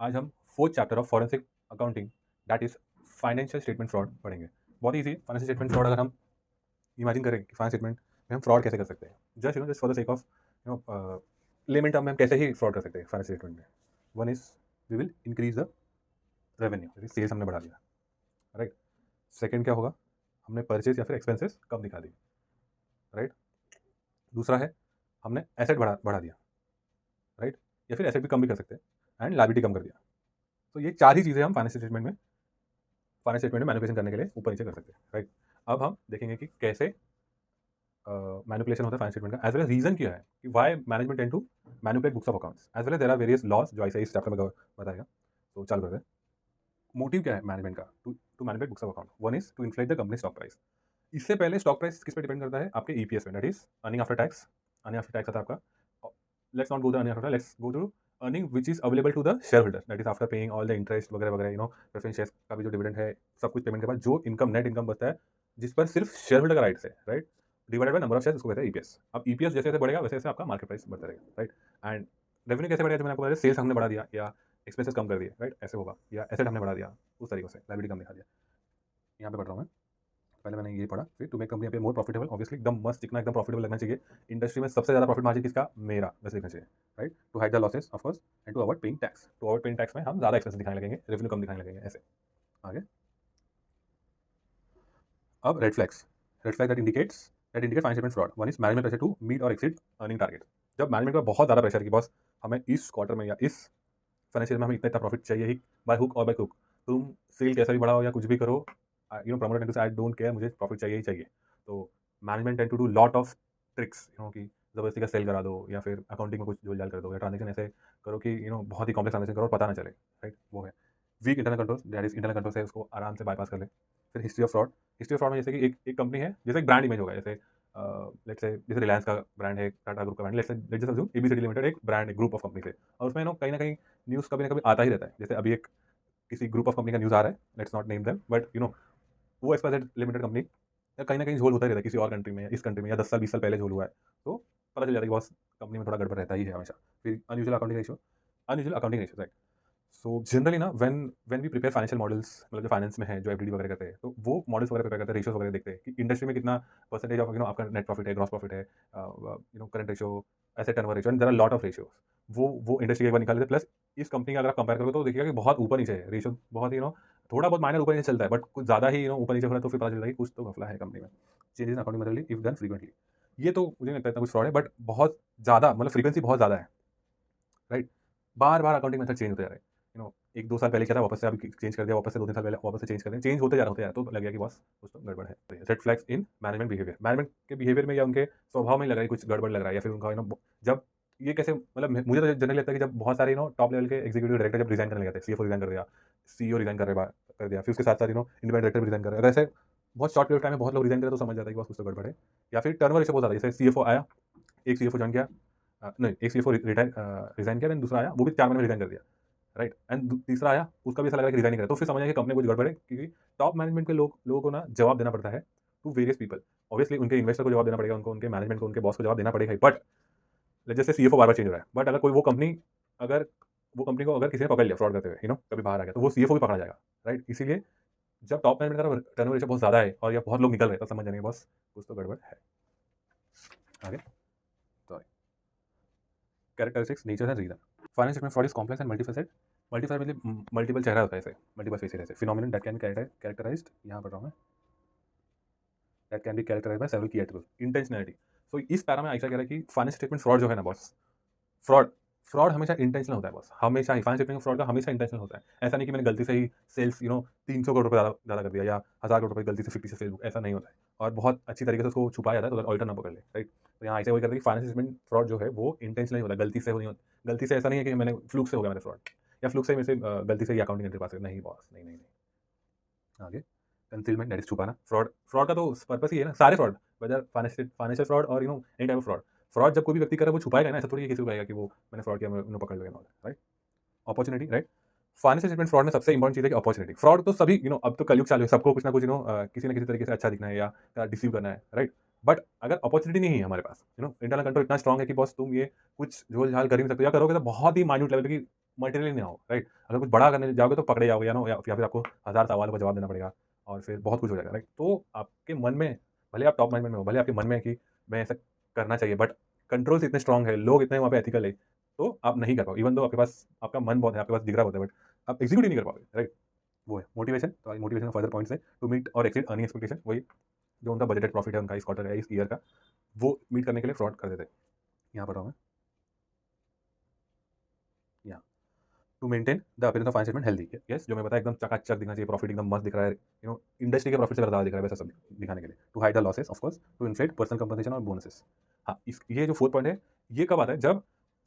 आज हम fourth chapter of forensic accounting that is financial statement fraud पढ़ेंगे। बहुत ईजी फाइनेंशियल स्टेटमेंट फ्रॉड अगर हम इमेजिन करें कि फाइनेंशियल स्टेटमेंट में हम फ्रॉड कैसे कर सकते हैं, just for the sake of layman term में हम कैसे ही फ्रॉड कर सकते हैं फाइनेंशियल स्टेटमेंट में। One is we will increase the revenue, sales हमने बढ़ा दिया, राइट। सेकेंड क्या होगा, हमने परचेज या फिर एक्सपेंसेस कम दिखा दी, राइट। दूसरा है हमने एसेट बढ़ा दिया, राइट, या फिर एसेट भी कम भी कर सकते हैं एंड लायबिलिटी कम कर दिया। तो ये चार ही चीज़ें हम फाइनेंशियल स्टेटमेंट में मैनिपुलेशन करने के लिए ऊपर नीचे कर सकते हैं, राइट। अब हम देखेंगे कि कैसे मैनिपुलेशन होता है फाइनेंशियल स्टेटमेंट का, एज वेल एज रीजन क्या है कि why management tend to manipulate books of accounts, as well as there are various laws जो ऐसे इस चैप्टर में बताएगा। तो चालू करते हैं। मोटिव क्या है मैनेजमेंट का to manipulate books of account? One is to inflate the company stock price. इससे पहले स्टॉक प्राइस किस पे डिपेंड करता है? आपके ईपीएस पे, that is earning after tax. Earning after tax आता है आपका, let's not go the earning after, let's go to earning which is available to the shareholder, that is after paying all the interest वगैरह वगैरह, preference share का भी जो dividend है, सब कुछ पेमेंट के बाद जो इनकम नेट इनकम बचता है जिस पर सिर्फ शेयर होल्डर का राइट्स है, right, divided by number of share, उसको कहते हैं ईपीएस। अब ईपीएस जैसे जैसे बढ़ेगा वैसे वैसे आपका मार्केट प्राइस बढ़ता रहेगा, राइट। एंड रेवेन्यू कैसे बढ़ेगा? जो मैंने आपको बताया, सेल्स हमने बढ़ा दिया या एक्सपेंसेस कम कर दिए, राइट, ऐसे होगा, या एसेट हमने बढ़ा दिया उस तरीके से, लायबिलिटी कम दिखा दिया। यहाँ पे पढ़ रहा हूँ मैं, पहले मैंने ये पढ़ा, फिर टू मेक कंपनी अपने मोर प्रॉफिटेबल, ऑब्वियसली एकदम मस्त दिखना, एकदम प्रॉफिटेबल लगना चाहिए। इंडस्ट्री में सबसे ज़्यादा प्रॉफिट मार्जिन किसका? मेरा, वैसे दिखना चाहिए, right. To hide the losses of course and to avoid paying tax. To avoid paying tax में हम ज़्यादा एक्सपेंस दिखाने लगेंगे, रेवेन्यू कम दिखाने लगेंगे, ऐसे। आगे अब red flag that indicate financial fraud. One is management pressure to meet और एक्सीड अर्निंग टारगेट। जब मैनेजमेंट का बहुत ज़्यादा प्रेशर कि बॉस हमें इस क्वार्टर में या इस फाइनेंशियल में हमें इतना इतना प्रॉफिट चाहिए ही, बाय हुक और बाय हुक। तुम सेल कैसा भी बढ़ाओ या कुछ भी करो, promoter too I don't care, मुझे प्रॉफिट चाहिए ही चाहिए। तो management tend to do lot of tricks, कि ज़बरदस्ती का सेल करा दो या फिर अकाउंटिंग में कुछ झोल झाल कर दो या ट्रांजेक्शन ऐसे करो कि बहुत ही कॉम्प्लेक्स ट्रांजेक्शन करो और पता ना चले, राइट। वो है weak internal control, that is internal control से उसको आराम से बाईपास कर ले। फिर हिस्ट्री ऑफ फ्रॉड में जैसे कि एक कंपनी है, जैसे एक ब्रांड इमेज होगा, जैसे लेट्स से जैसे रिलायंस का ब्रांड है, टाटा ग्रुप का brand, let's just assume ABCD limited एक ब्रांड, एक ग्रुप ऑफ कंपनी है, और उसमें कहीं ना कहीं न्यूज़ कभी ना कभी आता ही रहता है। जैसे अभी एक किसी ग्रुप ऑफ कंपनी का न्यूज़ आ रहा है, let's not name them, but वो एक्सपायर लिमिटेड कंपनी या कहीं ना कहीं झोल होता ही रहता है किसी और कंट्री में या इस कंट्री में, या 10 साल 20 साल पहले झोल हुआ है, तो पता चल जाता है कि बॉस कंपनी में थोड़ा गड़बड़ रहता ही है हमेशा। फिर unusual accounting ratio, right. So generally ना when we prepare financial models, मतलब जो फाइनेंस में है, जो एफडीडी वगैरह करते हैं, तो वो मॉडल्स वगैरह प्रिपेयर करते हैं, रेशियोज वगैरह देखते हैं कि इंडस्ट्री में कितना परसेंटेज ऑफ आपका नेट प्रॉफिट है, ग्रॉस प्रॉफिट है, current ratio, asset turnover ratio, and there are lot of ratios. वो इंडस्ट्री एक बार निकाल देते, प्लस इस कंपनी का अगर आप कंपेयर करोगे तो देखिएगा कि बहुत ऊपर नीचे है रेशियो, बहुत ही थोड़ा बहुत माइनर ऊपर नीचे चलता है, बट कुछ ज़्यादा ही ऊपर नीचे हो रहा है, तो फिर पता चलता है कि कुछ तो घपला है कंपनी में। Changes in accounting method if done frequently, ये तो मुझे नहीं लगता इतना कुछ फ्रॉड है, बट बहुत ज़्यादा, मतलब फ्रीक्वेंसी बहुत ज़्यादा है, राइट। बार बार अकाउंटिंग मेथड चेंज होते जा रहे हैं, 1-2 साल पहले क्या था, वापस से अभी चेंज कर दिया, वापस से 2-3 साल पहले वापस से चेंज कर दिया, चेंज होते जा रहा है, तो लग गया कि बॉस कुछ तो गड़बड़ है। Red flags in management behaviour, management के बिहेवियर में या उनके स्वभाव में लग रहा है कुछ गड़बड़ लग रहा है, या फिर उनका जब ये कैसे, मतलब मुझे तो जनरली लगता है कि जब बहुत सारे टॉप लेवल के एग्जीक्यूटिव डायरेक्टर जब रिजाइन करने लगे थे, सीएफओ रिजाइन कर दिया, सीईओ रिजाइन कर दिया, फिर उसके साथ साथ इंडिपेंडेंट डायरेक्टर भी रिजाइन कर रहे हैं, अगर ऐसे बहुत शॉर्ट पीरियड टाइम में बहुत लोग रिजाइन करें तो समझ जाता है कि बस कुछ तो गड़बड़ है। या फिर टर्नओवर रेशियो बहुत ज़्यादा, जैसे सीएफओ आया, एक सीएफओ ज्वाइन किया, नहीं, एक सीएफओ रिजाइन किया, देन दूसरा आया, वो भी 4 महीने में रिजाइन कर दिया, राइट। एंड तीसरा आया, उसका भी ऐसा लगा कि रिजाइन नहीं करे, तो फिर समझ आया कि कंपनी कुछ गड़बड़ है, क्योंकि टॉप मैनेजमेंट के लोगों को ना जवाब देना पड़ता है टू वेरियस पीपल। ऑब्वियसली उनके इन्वेस्टर को जवाब देना पड़ेगा, उनको उनके मैनेजमेंट को, उनके बॉस को जवाब देना पड़ेगा, बट जैसे सीएफओ बार बार चेंज हो रहा है, बट अगर कोई अगर वो कंपनी को अगर किसी ने पकड़ लिया फ्रॉड करते हुए, कभी बाहर आ गया, तो वो सीएफओ भी पकड़ा जाएगा, राइट। इसीलिए जब टॉप मैनेजमेंट का टर्नओवर रेशियो बहुत ज़्यादा है और या बहुत लोग निकल रहे हैं, तो समझ जाएंगे बस कुछ तो गड़बड़ है। आगे, sorry, characteristics, nature and reason. Finance statement fraud is complex and multifaceted. Multifaceted मतलब मल्टीपल चेहरा होता है, इसे मल्टीपल फेसेस ऐसे phenomenon that can be characterised, यहाँ पढ़ रहा हूँ मैं, that can be characterised by several key attributes. Intentionality, so इस पैरा में ऐसा कह रहा है कि फाइनेंस स्टेटमेंट फ्रॉड जो है ना बॉस, फ्रॉड फ्रॉड हमेशा इंटेंशनल होता है बॉस, हमेशा ही फाइनेंस स्टेटमेंट फ्रॉड का हमेशा इंटेंशनल होता है। ऐसा नहीं कि मैंने गलती से ही सेल्स 300 करोड़ रुपये ज़्यादा कर दिया या 1000 करोड़ रुपये गलती से 50 से फेसबुक, ऐसा नहीं होता है, और बहुत अच्छी तरीके से उसको छुपाया जाता है, तो अगर ऑडिटर ना पकड़ ले, राइट। तो यहाँ ऐसे वही करते हैं कि फाइनेंस स्टेटमेंट फ्रॉड जो है वो इंटेंशनल होता है, गलती से नहीं होता। गलती से ऐसा नहीं है कि मैंने फ्लूक से हो गया मेरे फ्रॉड, या फ्लूक से मेरे से गलती से ही अकाउंटिंग एंट्री पास, नहीं बॉस, नहीं नहीं नहीं। आगे, कंसीलमेंट दैट इज छुपाना। फ्रॉड का तो पर्पस ही है ना, सारे फ्रॉड, वेदर फाइनेंशियल फ्रॉड और any type of fraud, fraud जब कोई भी व्यक्ति करे वो छुपाएगा ना, ऐसा थोड़ी है किसी को कहेगा कि वो मैंने फ्रॉड किया, मैं पकड़ लो, right. Opportunity, right. Financial statement fraud में सबसे इंपॉर्टेंट चीज़ है कि अपॉर्चुनिटी। फ्रॉड तो सभी अब तो कलयुग चालू है, सबको कुछ ना कुछ किसी ना किसी तरीके से अच्छा दिखना है या डिसीव करना है, राइट। बट अगर अपॉर्चुनिटी नहीं है हमारे पास, इंटरनल कंट्रोल इतना स्ट्रॉन्ग है कि बॉस तुम ये कुछ झोल झाल कर ही नहीं सकते, या करोगे तो बहुत ही माइन्यूट लेवल की मटेरियली नहीं हो, राइट? अगर कुछ बड़ा करने जाओगे तो पकड़े जाओगे या फिर आपको हज़ार सवालों का जवाब देना पड़ेगा और फिर बहुत कुछ हो जाएगा, राइट? तो आपके मन में भले आप टॉप मैनेजमेंट में हो, भले आपके मन में है कि मैं ऐसा करना चाहिए, बट कंट्रोल्स इतने स्ट्रांग है, लोग इतने वहाँ पे एथिकल है, तो आप नहीं कर पाओगे। इवन दो आपके पास आपका मन बहुत है, आपके पास जिगरा बहुत है, बट आप एग्जीक्यूट ही नहीं कर पाओगे, राइट? वो है मोटिवेशन। तो मोटिवेशन का फर्दर पॉइंट्स है टू मीट और एक्सीड अर्निंग एक्सपेक्टेशन। वही जो उनका बजटेड प्रॉफिट है उनका इस क्वार्टर या इस ईयर का, वो मीट करने के लिए फ्रॉड कर देते हैं। यहाँ पढ़ रहा हूँ मैं, यहाँ to maintain the appearance of financial statement healthy. Yes, जो मैं बताया एकदम चकाचक दिखना चाहिए, प्रॉफिट एकदम मस्त दिख रहा है, इंडस्ट्री के प्रॉफिट से ज़्यादा दिख रहा है, वैसा सब दिखाने के लिए। To hide the losses of course, to inflate personal compensation और बोनसेस। हाँ, ये जो फोर्थ पॉइंट है, ये कब आता है? जब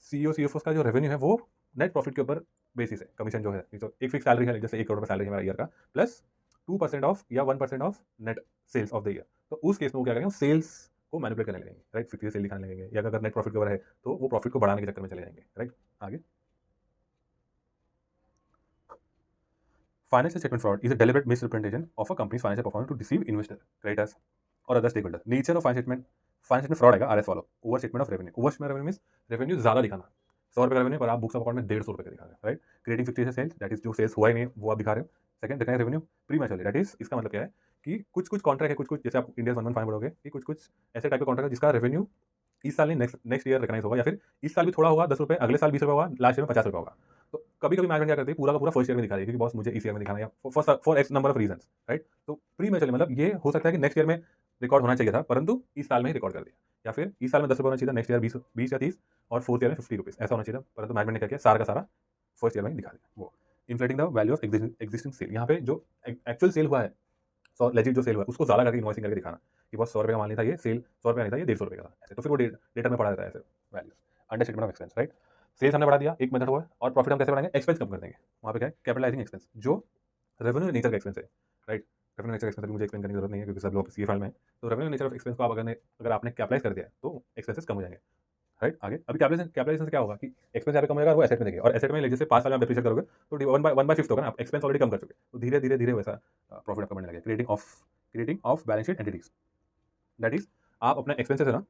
सीईओ सीएफओ का जो रेवेन्यू है वो नेट प्रॉफिट के ऊपर बेसिस है, कमीशन जो है, तो एक फिक्स सैलरी है, जैसे 1 करोड़ सैलरी है मेरा ईयर का, प्लस 2% ऑफ या 1% of net sales of the year. तो उस केस में वो क्या करेंगे, सेल्स को मैनिपुलेट करने लगेंगे, राइट? फिक्स सेल दिखाने लगेंगे, या अगर नेट प्रॉफिट के ऊपर है तो वो प्रॉफिट को बढ़ाने के चक्कर में चले जाएंगे, राइट? आगे, financial statement fraud is a deliberate misrepresentation of a company's financial performance to deceive investors, creditors, or other stakeholders. Nature of financial statement fraud आएगा, R S follow, over statement of revenue. Over statement revenue mean revenue ज्यादा दिखाना, 100 रुपये का revenue पर आप books of account में 150 रुपये का दिखा रहे हैं, right? Creating fictitious sales, that is जो सेल्स हुआ ही नहीं वो आप दिखा रहे हो। Second, recognize revenue prematurely, that is इसका मतलब क्या है कि कुछ कुछ कॉन्ट्रैक्ट है, कुछ कुछ जैसे आप इंडिया 115 पढ़ोगे कि कुछ कुछ ऐसे टाइप का कॉन्ट्रैक्ट है जिसका रेवेन्यू इस साल नहीं नेक्स्ट नेक्स्ट ईयर रिकॉग्नाइज होगा, या फिर इस साल भी थोड़ा होगा 10 रुपये, अगले साल 20 रुपये होगा, लास्ट ईयर में 50 रुपये होगा। तो कभी कभी मैनेजमेंट क्या करती है, पूरा का पूरा फर्स्ट ईयर में दिखा देगी कि बॉस मुझे इस ईयर में दिखाना है, या for x number of reason, right? तो प्री मैच्योरली मतलब ये हो सकता है कि नेक्स्ट ईयर में रिकॉर्ड होना चाहिए था, परंतु इस साल में ही रिकॉर्ड कर दिया, या फिर इस साल में 10 रुपये होना चाहिए था, नेक्स्ट ईयर 20 या 30, और फोर्थ ईयर में 50 रुपीज़ ऐसा होना चाहिए था, परंतु मैनेजमेंट ने क्या किया, सारा का सारा फर्स्ट ईयर में ही दिखा दिया। वो inflating the value of existing sale, यहाँ पे जो एक्चुअल सेल हुआ है, सौ लेजिट जो सेल हुआ है उसको ज़्यादा करके इन्वॉइसिंग करके दिखाना कि बस 100 रुपये का माल नहीं था, ये सेल 100 रुपये नहीं था, ये 150 रुपये का था, ऐसे तो फिर वो डेटा में पढ़ा देता है ऐसे values. Under statement of expense, right? Sales हमने बढ़ा दिया, एक मेथड हुआ है, और प्रॉफिट हम कैसे बढ़ाएंगे, एक्सपेंस कम कर देंगे। वहाँ पे क्या है, कैपिटलाइजिंग एक्सपेंस, जो रेवेन्यू नेचर का एक्सपेंस है, राइट? रेवेन्यू नेचर एक्सपेंस अभी मुझे एक्सप्लेन करने की जरूरत नहीं है क्योंकि सब लोग सी फाइल में है। तो रेवेन्यू नेचर ऑफ एक्सपेंस को आप अगर आपने कैपिटलाइज कर दिया है तो एक्सपेंसेस कम हो जाएंगे, राइट? आगे अभी कैपिटलाइजेशन से क्या होगा कि एक्सपेंस यहाँ पे कम होगा, वो एसेट में देंगे, और एसेट में जैसे 5 साल में आप डिप्रीशिएट करोगे तो 1/5 होगा ना, आप एक्सपेंस ऑलरेडी कम कर चुके, तो धीरे धीरे धीरे वैसा प्रॉफिट आपका बढ़ने लगेगा। Creating of balance sheet entities, that is आप अपना एक्सपेंसेस है ना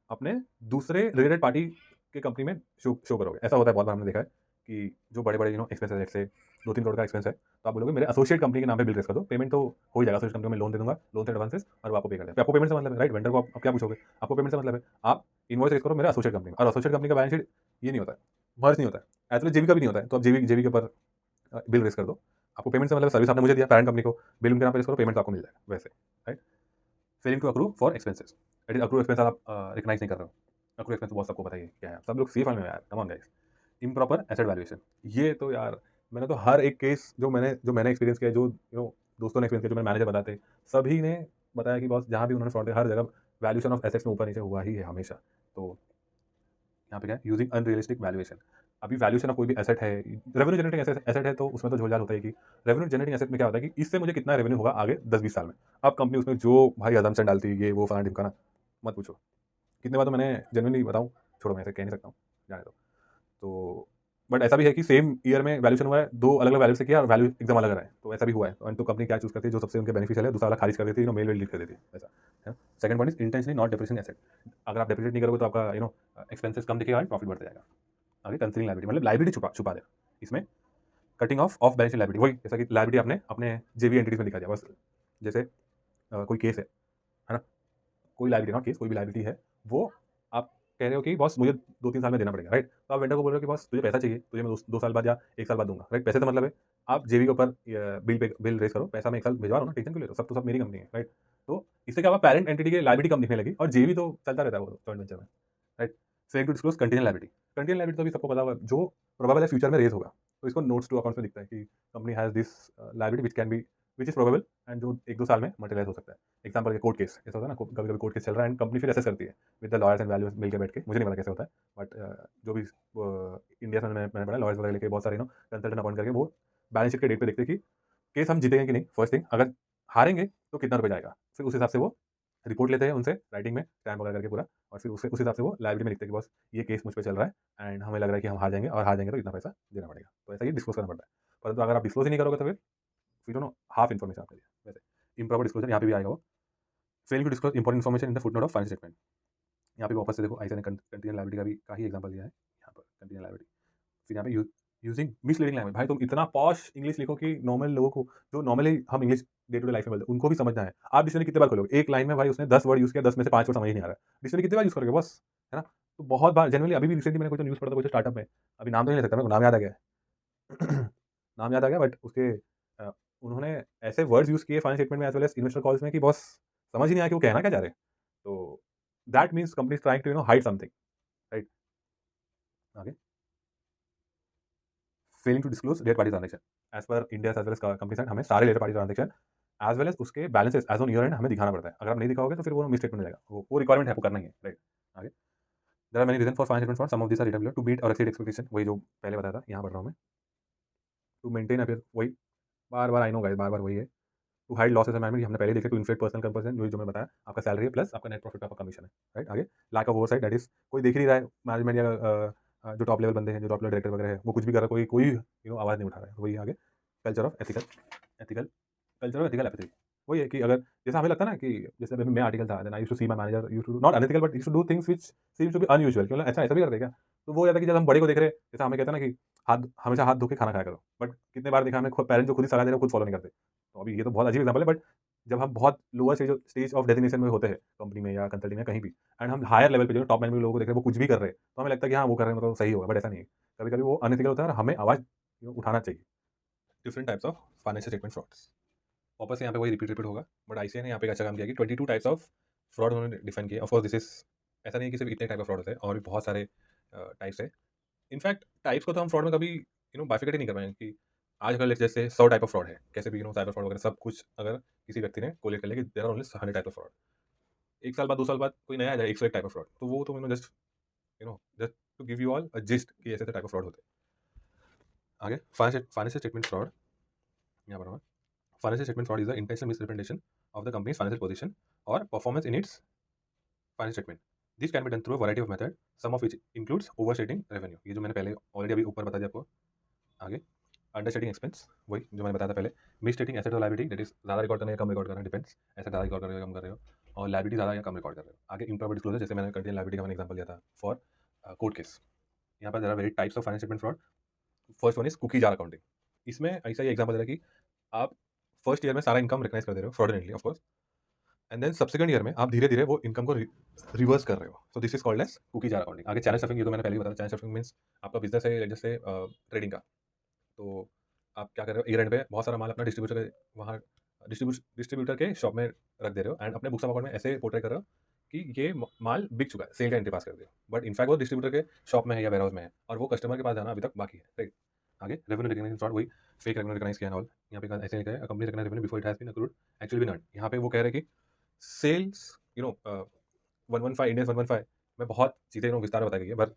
अपने दूसरे रिलेटेड पार्टी के कंपनी में शो करोगे। ऐसा होता है बहुत बार, हमने देखा है कि जो बड़े बड़े एक्सपेंसेस, जैसे 2-3 करोड़ का एक्सपेंस है, तो आप बोलोगे मेरे एसोसिएट कंपनी के नाम पे बिल रेस कर दो, पेमेंट तो हो ही जाएगा, एसोसिएट कंपनी में लोन दे दूंगा, लोन से एडवांसेस, और वो आपको पे कर देंगे। आपको पेमेंट से मतलब है, राइट? वेंडर को आप क्या पूछोगे, आपको पेमेंट से मतलब है, आप इन्वॉइस रेस करो मेरा एसोसिएट कंपनी में, और एसोसिएट कंपनी का बैलेंस शीट ये नहीं होता है, मर्ज नहीं होता है, एज जेबी का भी नहीं होता है, तो आप जेबी के ऊपर बिल रेस कर दो। आपको पेमेंट से मतलब सर्विस आपने मुझे दिया पेरेंट कंपनी को, बिल उनके नाम पे रेस करो, पेमेंट आपको मिल जाएगा वैसे, right? Failing to accrue for expenses, that is accrue expense आप रिकग्नाइज नहीं कर रहे हो। अक्रू एक्सपेंस बहुत सबको पता है क्या है, सब लोग सेफ में यार, come on guys. Improper asset valuation, ये तो यार मैंने तो हर एक केस जो मैंने एक्सपीरियंस किया, जो दोस्तों ने एक्सपीरियंस किया, जो मेरे मैनेजर बताते, सभी ने बताया कि बॉस जहाँ भी उन्होंने फ्रॉड किया हर जगह वैल्यूएशन ऑफ एसेट्स में ऊपर नीचे हुआ ही है हमेशा। तो यहाँ पे क्या है, यूजिंग अनरियलिस्टिक वैल्यूएशन। अभी वैल्यूएशन ऑफ कोई भी एसेट है, रेवेन्यू जनरेटिंग एसेट है, तो उसमें तो झोलझाल होता है कि रेवेन्यू जनरेटिंग एसेट में क्या होता है कि इससे मुझे कितना रेवेन्यू होगा आगे 10-20 साल में। अब कंपनी उसमें जो भाई अजम्पशन डालती है, ये वो फलाना ढिमकाना, मत पूछो। कितने बार तो मैंने जेन्युइनली बताऊँ, छोड़ो मैं ऐसे कह नहीं सकता हूँ, जाने दो। तो बट ऐसा भी है कि सेम ईयर में वैल्यूएशन हुआ है, दो अलग अलग वैल्यू से किया और वैल्यू एकदम अलग रहा है, तो ऐसा भी हुआ है। तो कंपनी क्या चूज करती है, जो सबसे उनके बेनिफिशियल है, दूसरा वाला खारिज कर देती है, मेल वेल डिलीट कर देती है, ऐसा है। Second point is intentionally not depressing asset, अगर आप डिप्रेशिएट नहीं करोगे तो आपका एक्सपेंसेस कम दिखेगा, प्रॉफिट बढ़ता जाएगा। आगे कंसीलिंग लायबिलिटी, मतलब लायबिलिटी छुपा छुपा दे इसमें। Cutting of balance sheet liability, वही जैसा कि लायबिलिटी आपने अपने जेबी एंटिटीज में दिखा दिया, बस जैसे कोई केस है ना, कोई लायबिलिटी नॉट केस, कोई भी लायबिलिटी है, वो आप कह रहे हो कि बॉस मुझे 2-3 साल में देना पड़ेगा, राइट? तो आप वेंडर को बोल रहे हो कि बॉस तुझे पैसा चाहिए, तुझे मैं 2 साल बाद या 1 साल बाद दूंगा, राइट? पैसे तो मतलब है आप जेबी के ऊपर बिल रेस करो, पैसा मैं 1 साल भिजवा रहा हूँ ना, टेंशन क्यों ले रहे हो, सब तो सब मेरी कंपनी है, राइट? तो इससे क्या हुआ, पेरेंट एंटिटी की लायबिलिटी कम दिखने लगी, और जेबी तो चलता रहता है वो जॉइंट वेंचर में, right? Fail to disclose contingent liability, contingent liability तो अभी सबको पता होगा, जो प्रोबेबल है फ्यूचर में रेज होगा, तो इसको नोट्स टू अकाउंट्स में दिखता है कि company has this liability which is probable, and जो 1-2 साल में मटेरियलाइज हो सकता है। एग्जाम्पल के कोर्ट केस ऐसा होता है ना, कभी कभी कोर्ट केस चल रहा है एंड कंपनी फिर एसेस करती है with the lawyers and values मिल के बैठ के, मुझे नहीं पता कैसे होता है, बट जो भी इंडिया में मैंने पढ़ा, लॉयर्स वगैरह लेके बहुत सारे कंसल्टेंट अपॉइंट करके वो बैलेंस शीट के डेट पे देखते हैं कि केस हम जीतेंगे कि नहीं, फर्स्ट थिंग, अगर हारेंगे तो कितना रुपये जाएगा, फिर उस हिसाब से वो रिपोर्ट लेते हैं उनसे राइटिंग में स्टैम्प वगैरह करके पूरा, और फिर उस हिसाब से वो लाइब्रेरी में लिखते हैं कि बस ये केस मुझ पे चल रहा है एंड हमें लग रहा है कि हम हार जाएंगे, और हार जाएंगे तो इतना पैसा देना पड़ेगा, तो ऐसा ही डिस्क्लोज करना पड़ता है। परंतु अगर आप डिस्क्लोज ही नहीं करोगे तो फिर नो हाफ इन्फॉर्मेशन आपके लिए, वैसे इम्प्रॉपर डिस्क्लोजर यहाँ पे भी आएगा वो। Fail to disclose important information in the footnote of financial statement, यहाँ पे वापस से देखो आईसीए ने कंटीजेंट लायबिलिटी का भी ही एग्जांपल दिया है, यहाँ पर कंटीजेंट लायबिलिटी, फिर यहाँ पे यूजिंग मिसलीडिंग लैंग्वेज। भाई तुम इतना पॉश इंग्लिश लिखो कि नॉर्मल लोगों को, जो नॉर्मली हम English day to day life में बोलते हैं, उनको भी समझना है। आप डिक्शनरी कितने बार खोलोगे? एक लाइन में भाई उसने 10 वर्ड यूज़ किया, 10 में से 5 वर्ड समझ ही नहीं आ रहा है। डिक्शनरी कितनी बार यूज़ करोगे बस, है ना? तो बहुत बार जनरली अभी भी रिसेंटली मैंने कोई तो न्यूज़ पढ़ा था, कोई तो स्टार्टअप में, अभी नाम तो नहीं ले सकता, मेरे को नाम याद आ गया है। नाम याद आ गया, बट उसके अ, उन्होंने ऐसे वर्ड्स यूज़ किए फाइनेंशियल स्टेटमेंट में as well as investor calls में कि बॉस समझ ही नहीं आया कि वो कहना क्या चाह रहे हैं। तो that means company is trying to hide something, right? आगे, failing to disclose related party transaction. As per India's as well as companies act, हमें सारे related party transaction as well as उसके balances as on year end हमें दिखाना पड़ता है। अगर आप नहीं दिखाओगे तो फिर वो मिसस्टेटमेंट हो जाएगा। वो रिक्वायरमेंट है, आपको करना ही है, राइट? आगे, there are many reason for financial fraud, some of these are written below to meet और एक्सीड एक्सपेक्टेशन। वही जो पहले बताया था, यहाँ पढ़ रहा हूँ मैं। टू मेंटेन अपीयर, वही बार-बार, आई नो गाइस, बार-बार वही है। To hide losses and management, ये हमने पहले देखा। टू इन्फ्लेट पर्सनल कंपल्सन, वही जो मैंने बताया, आपका सैलरी है प्लस आपका नेट प्रॉफिट का आपका कमीशन है, राइट? आगे, lack of oversight, that is कोई देख ही नहीं रहा है, मैनेजमेंट या जो टॉप लेवल बंदे हैं, जो टॉप लेवल डायरेक्टर वगैरह है, वो कुछ भी कर रहा है, कोई आवाज़ नहीं उठा रहा है। वही आगे, culture of ethical ethical culture of ethical apathy. वही है कि अगर जैसे हमें लगता है ना कि जैसे अभी मैं आर्टिकल था, then I used to see my manager used to not unethical but used to do things which seems to be unusual, क्यों अच्छा ऐसा भी करते हैं क्या? तो वो हो जाता है कि जब हम बड़े को देख रहे हैं, जैसे हमें कहते हैं ना कि हाथ हमेशा हाथ धो के खाना खाया करो, बट कितने बार देखा हमने खुद पेरेंट्स जो खुद ही सलाह दे रहे हैं, खुद फॉलो नहीं करते। तो अभी ये तो बहुत अजीब एग्जांपल है, बट जब हम बहुत लोअर स्टेज ऑफ डेजिग्नेशन में होते हैं, कंपनी में या कंसल्टिंग में कहीं भी, एंड हम हायर लेवल पे जो टॉप मैनेजमेंट लोगों को देख रहे हैं, वो कुछ भी कर रहे हैं, तो हमें लगता है कि हाँ, वो कर रहे हैं मतलब सही होगा, बट ऐसा नहीं है। कभी-कभी वो अनएथिकल होता है और हमें आवाज़ उठाना चाहिए। Different types of financial statement frauds. वापस से यहाँ पे वही रिपीट होगा, बट आईसीआई ने यहाँ पे एक अच्छा काम किया कि 22 टाइप्स ऑफ फ्रॉड उन्होंने डिफाइन किया। ऑफ कोर्स दिस इज, ऐसा नहीं है कि सिर्फ इतने टाइप ऑफ फ्रॉड होते हैं, और भी बहुत सारे टाइप्स है। इनफैक्ट टाइप्स को तो हम फ्रॉड में कभी बाइफिकेट ही नहीं कर पाएंगे कि आज अगर जैसे 100 टाइप ऑफ फ्रॉड है, कैसे भी साइबर फ्रॉड वगैरह सब कुछ अगर किसी व्यक्ति ने कोलेट कर लिया कि there are only 100 type of fraud, एक साल बाद 2 साल बाद कोई नया आ जाए 101 टाइप ऑफ फ्रॉड, तो वो तो just to give you all a gist कि ऐसे टाइप ऑफ फ्रॉड होते हैं। आगे, फाइनेंशियल स्टेटमेंट फ्रॉड, यहाँ पर financial statement fraud is the intentional misrepresentation of the company's financial position or performance in its financial statement. This can be done through a variety of methods, some of which includes overstating revenue. ये जो मैंने पहले already अभी ऊपर बता दिया आपको। आगे, अंडरस्टेटिंग एक्सपेंस, वही जो मैंने बताया था पहले। मिसस्टेटिंग एसेट और लायबिलिटी, दैट इज ज़्यादा रिकॉर्ड करने या कम रिकॉर्ड करना, डिपेंड्स। एसेट ज़्यादा रिकॉर्ड कर रहे हो या कम कर रहे हो, और लायबिलिटी ज़्यादा या कम रिकॉर्ड कर रहे हो। आगे, इम्प्रॉपर डिस्क्लोजर, जैसे मैंने कंटिन्यू लायबिलिटी का मैंने एग्जाम्पल दिया था फॉर कोर्ट केस। यहाँ पर there are very types of financial statement fraud. First one is cookie jar accounting. इसमें ऐसा ही एग्जाम्पल दे रहा है कि आप फर्स्ट ईयर में सारा इनकम रिकग्नाइज कर दे रहे हो fraudulently, of course, and then subsequent year में आप धीरे-धीरे वो इनकम को रिवर्स कर रहे हो। So this is called as cookie jar accounting. आगे, चैनल स्टफिंग, ये तो मैंने पहले ही बताया। चैनल स्टफिंग मीन्स आपका बिज़नेस है जैसे ट्रेडिंग का, तो आप क्या कर रहे हो, ईयर एंड पे बहुत सारा माल अपना डिस्ट्रीब्यूटर के वहाँ डिस्ट्रीब्यूटर के शॉप में रख दे रहे हो, एंड अपने बुक्स ऑफ अकाउंट में ऐसे पोर्ट्रे कर रहे हो कि ये माल बिक चुका है, सेल का एंट्री पास कर दिया, बट इनफैक्ट वो डिस्ट्रीब्यूटर के शॉप में है या वेयर हाउस में है, और वो कस्टमर के पास जाना अभी तक बाकी है, राइट? आगे, रेवेन्यू रिकग्निशन फ्रॉड, वही फेक रेवेन्यू रिकग्नाइज किया एंड ऑल। यहाँ पे ऐसे लिखा है, company recognise revenue before it has been accrued actually been earned. यहाँ पे वो कह रहे हैं कि सेल्स 115 इंडियन 115 में बहुत चीज़ें विस्तार में बताई गई है, पर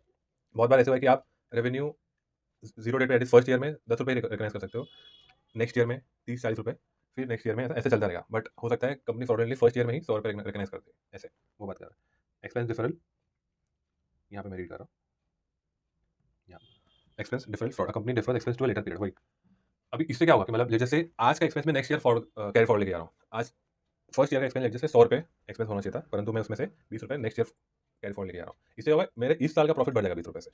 बहुत बार ऐसा हुआ है कि आप रेवेन्यू जीरो डेट पे एट फर्स्ट ईयर में 10 रुपये रिकग्नाइज कर सकते हो, नेक्स्ट ईयर में 30-40 रुपये, फिर नेक्स्ट ईयर में ऐसा ऐसे चलता रहेगा, बट हो सकता है कंपनी फ्रॉडनेटली फर्स्ट ईयर में ही 100 रुपये रिकग्नाइज करते हैं, ऐसे वो बात कर रहा है। एक्सपेंस डिफरल, यहाँ पे मैं रीड कर रहा हूँ, यहाँ expense deferral fraud, company defer expense to later period. वही अभी इससे क्या होगा कि मतलब जैसे आज का एक्सपेंस में next year forward carry forward लेके आ रहा हूँ। आज फर्स्ट ईयर का एक्सपेंस जैसे 100 रुपये एक्सपेंस होना चाहिए था, परंतु मैं उसमें से 20 रुपये नेक्स्ट ईयर कैरी फॉरवर्ड लेके आ रहा हूँ। इससे होगा मेरे इस साल का प्रॉफिट बढ़ जाएगा 20 रुपये से।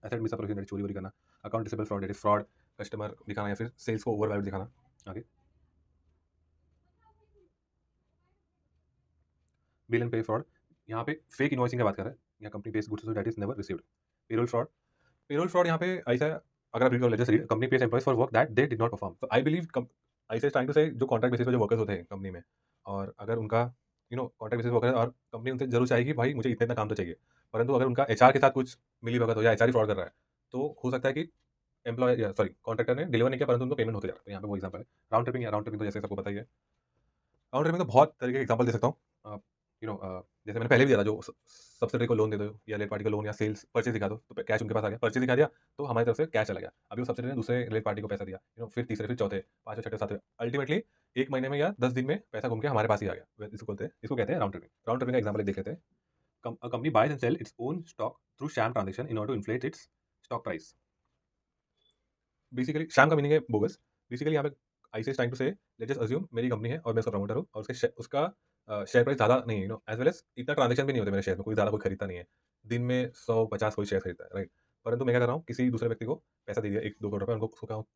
एसेट मिसअप्रोप्रिएशन, चोरी वोरी करना। Account receivable fraud, that is fraud, customer दिखाना या फिर सेल्स को ओवर वैल्यू दिखाना। आगे, बिल एंड पे फ्रॉड, यहाँ पे फेक इनवॉइसिंग की बात कर रहा है, यहाँ company page goods that is never received. Payroll fraud, payroll fraud यहाँ पे ऐसा अगर आप रीड कर जैसे company page employees for work that they did not perform, तो आई बिलीव ऐसे ट्राइंग टू से जो कॉन्ट्रैक्ट बेसिस पे जो वर्कर्स होते हैं कंपनी में, और अगर उनका कॉन्ट्रैक्ट बेसिस वर्कर है और कंपनी उनसे जरूर चाहेगी भाई मुझे इतना इतना काम तो चाहिए, परंतु अगर उनका एचआर के साथ कुछ मिली भगत हो या एचआर फ्रॉड कर रहा है, तो हो सकता है कि एम्प्लॉय सॉरी कॉन्ट्रैक्टर ने डिलीवर नहीं किया, परंतु उनको पेमेंट होते जा रहा है। तो यहाँ पे वो एग्जांपल है। राउंड ट्रिपिंग तो जैसे सबको पता ही है। राउंड ट्रिपिंग तो बहुत तरीके के एग्जांपल दे सकता हूँ। जैसे मैंने पहले भी दिया था, जो सब्सिडरी को लोन दे दो या लेट पार्टी को लोन या सेल्स परचेज दिखा दो, तो कैश उनके पास आ गया, परचेज दिखा दिया तो हमारी तरफ से कैश चला गया। अभी वो सब्सिडरी ने दूसरे लेट पार्टी को पैसा दिया, फिर तीसरे, फिर चौथे, पांचवें, छठे, सातवें, अल्टीमेटली 1 महीने में या 10 दिन में पैसा घूम के हमारे पास ही आ गया। इसको कहते हैं राउंड ट्रिपिंग। राउंड ट्रिपिंग का एग्जाम्पल देख लेते हैं। Company buys and sell its own stock through sham transaction in order to inflate its stock price. Basically sham का मीनिंग है बोगस। बेसिकली यहाँ पे ICI is trying to say let's just assume मेरी कंपनी है और मैं उसका प्रमोटर हूँ, और उसका शेयर प्राइस ज़्यादा नहीं है, एज वेल एज इतना ट्रांजेक्शन भी नहीं होते मेरे शेयर में, कोई ज़्यादा कोई खरीदता नहीं है। दिन में 100-50 कोई शेयर खरीदता है, राइट? परंतु मैं क्या कर रहा हूँ, किसी दूसरे व्यक्ति को पैसा दे दिया 1-2 करोड़ रुपए, उनको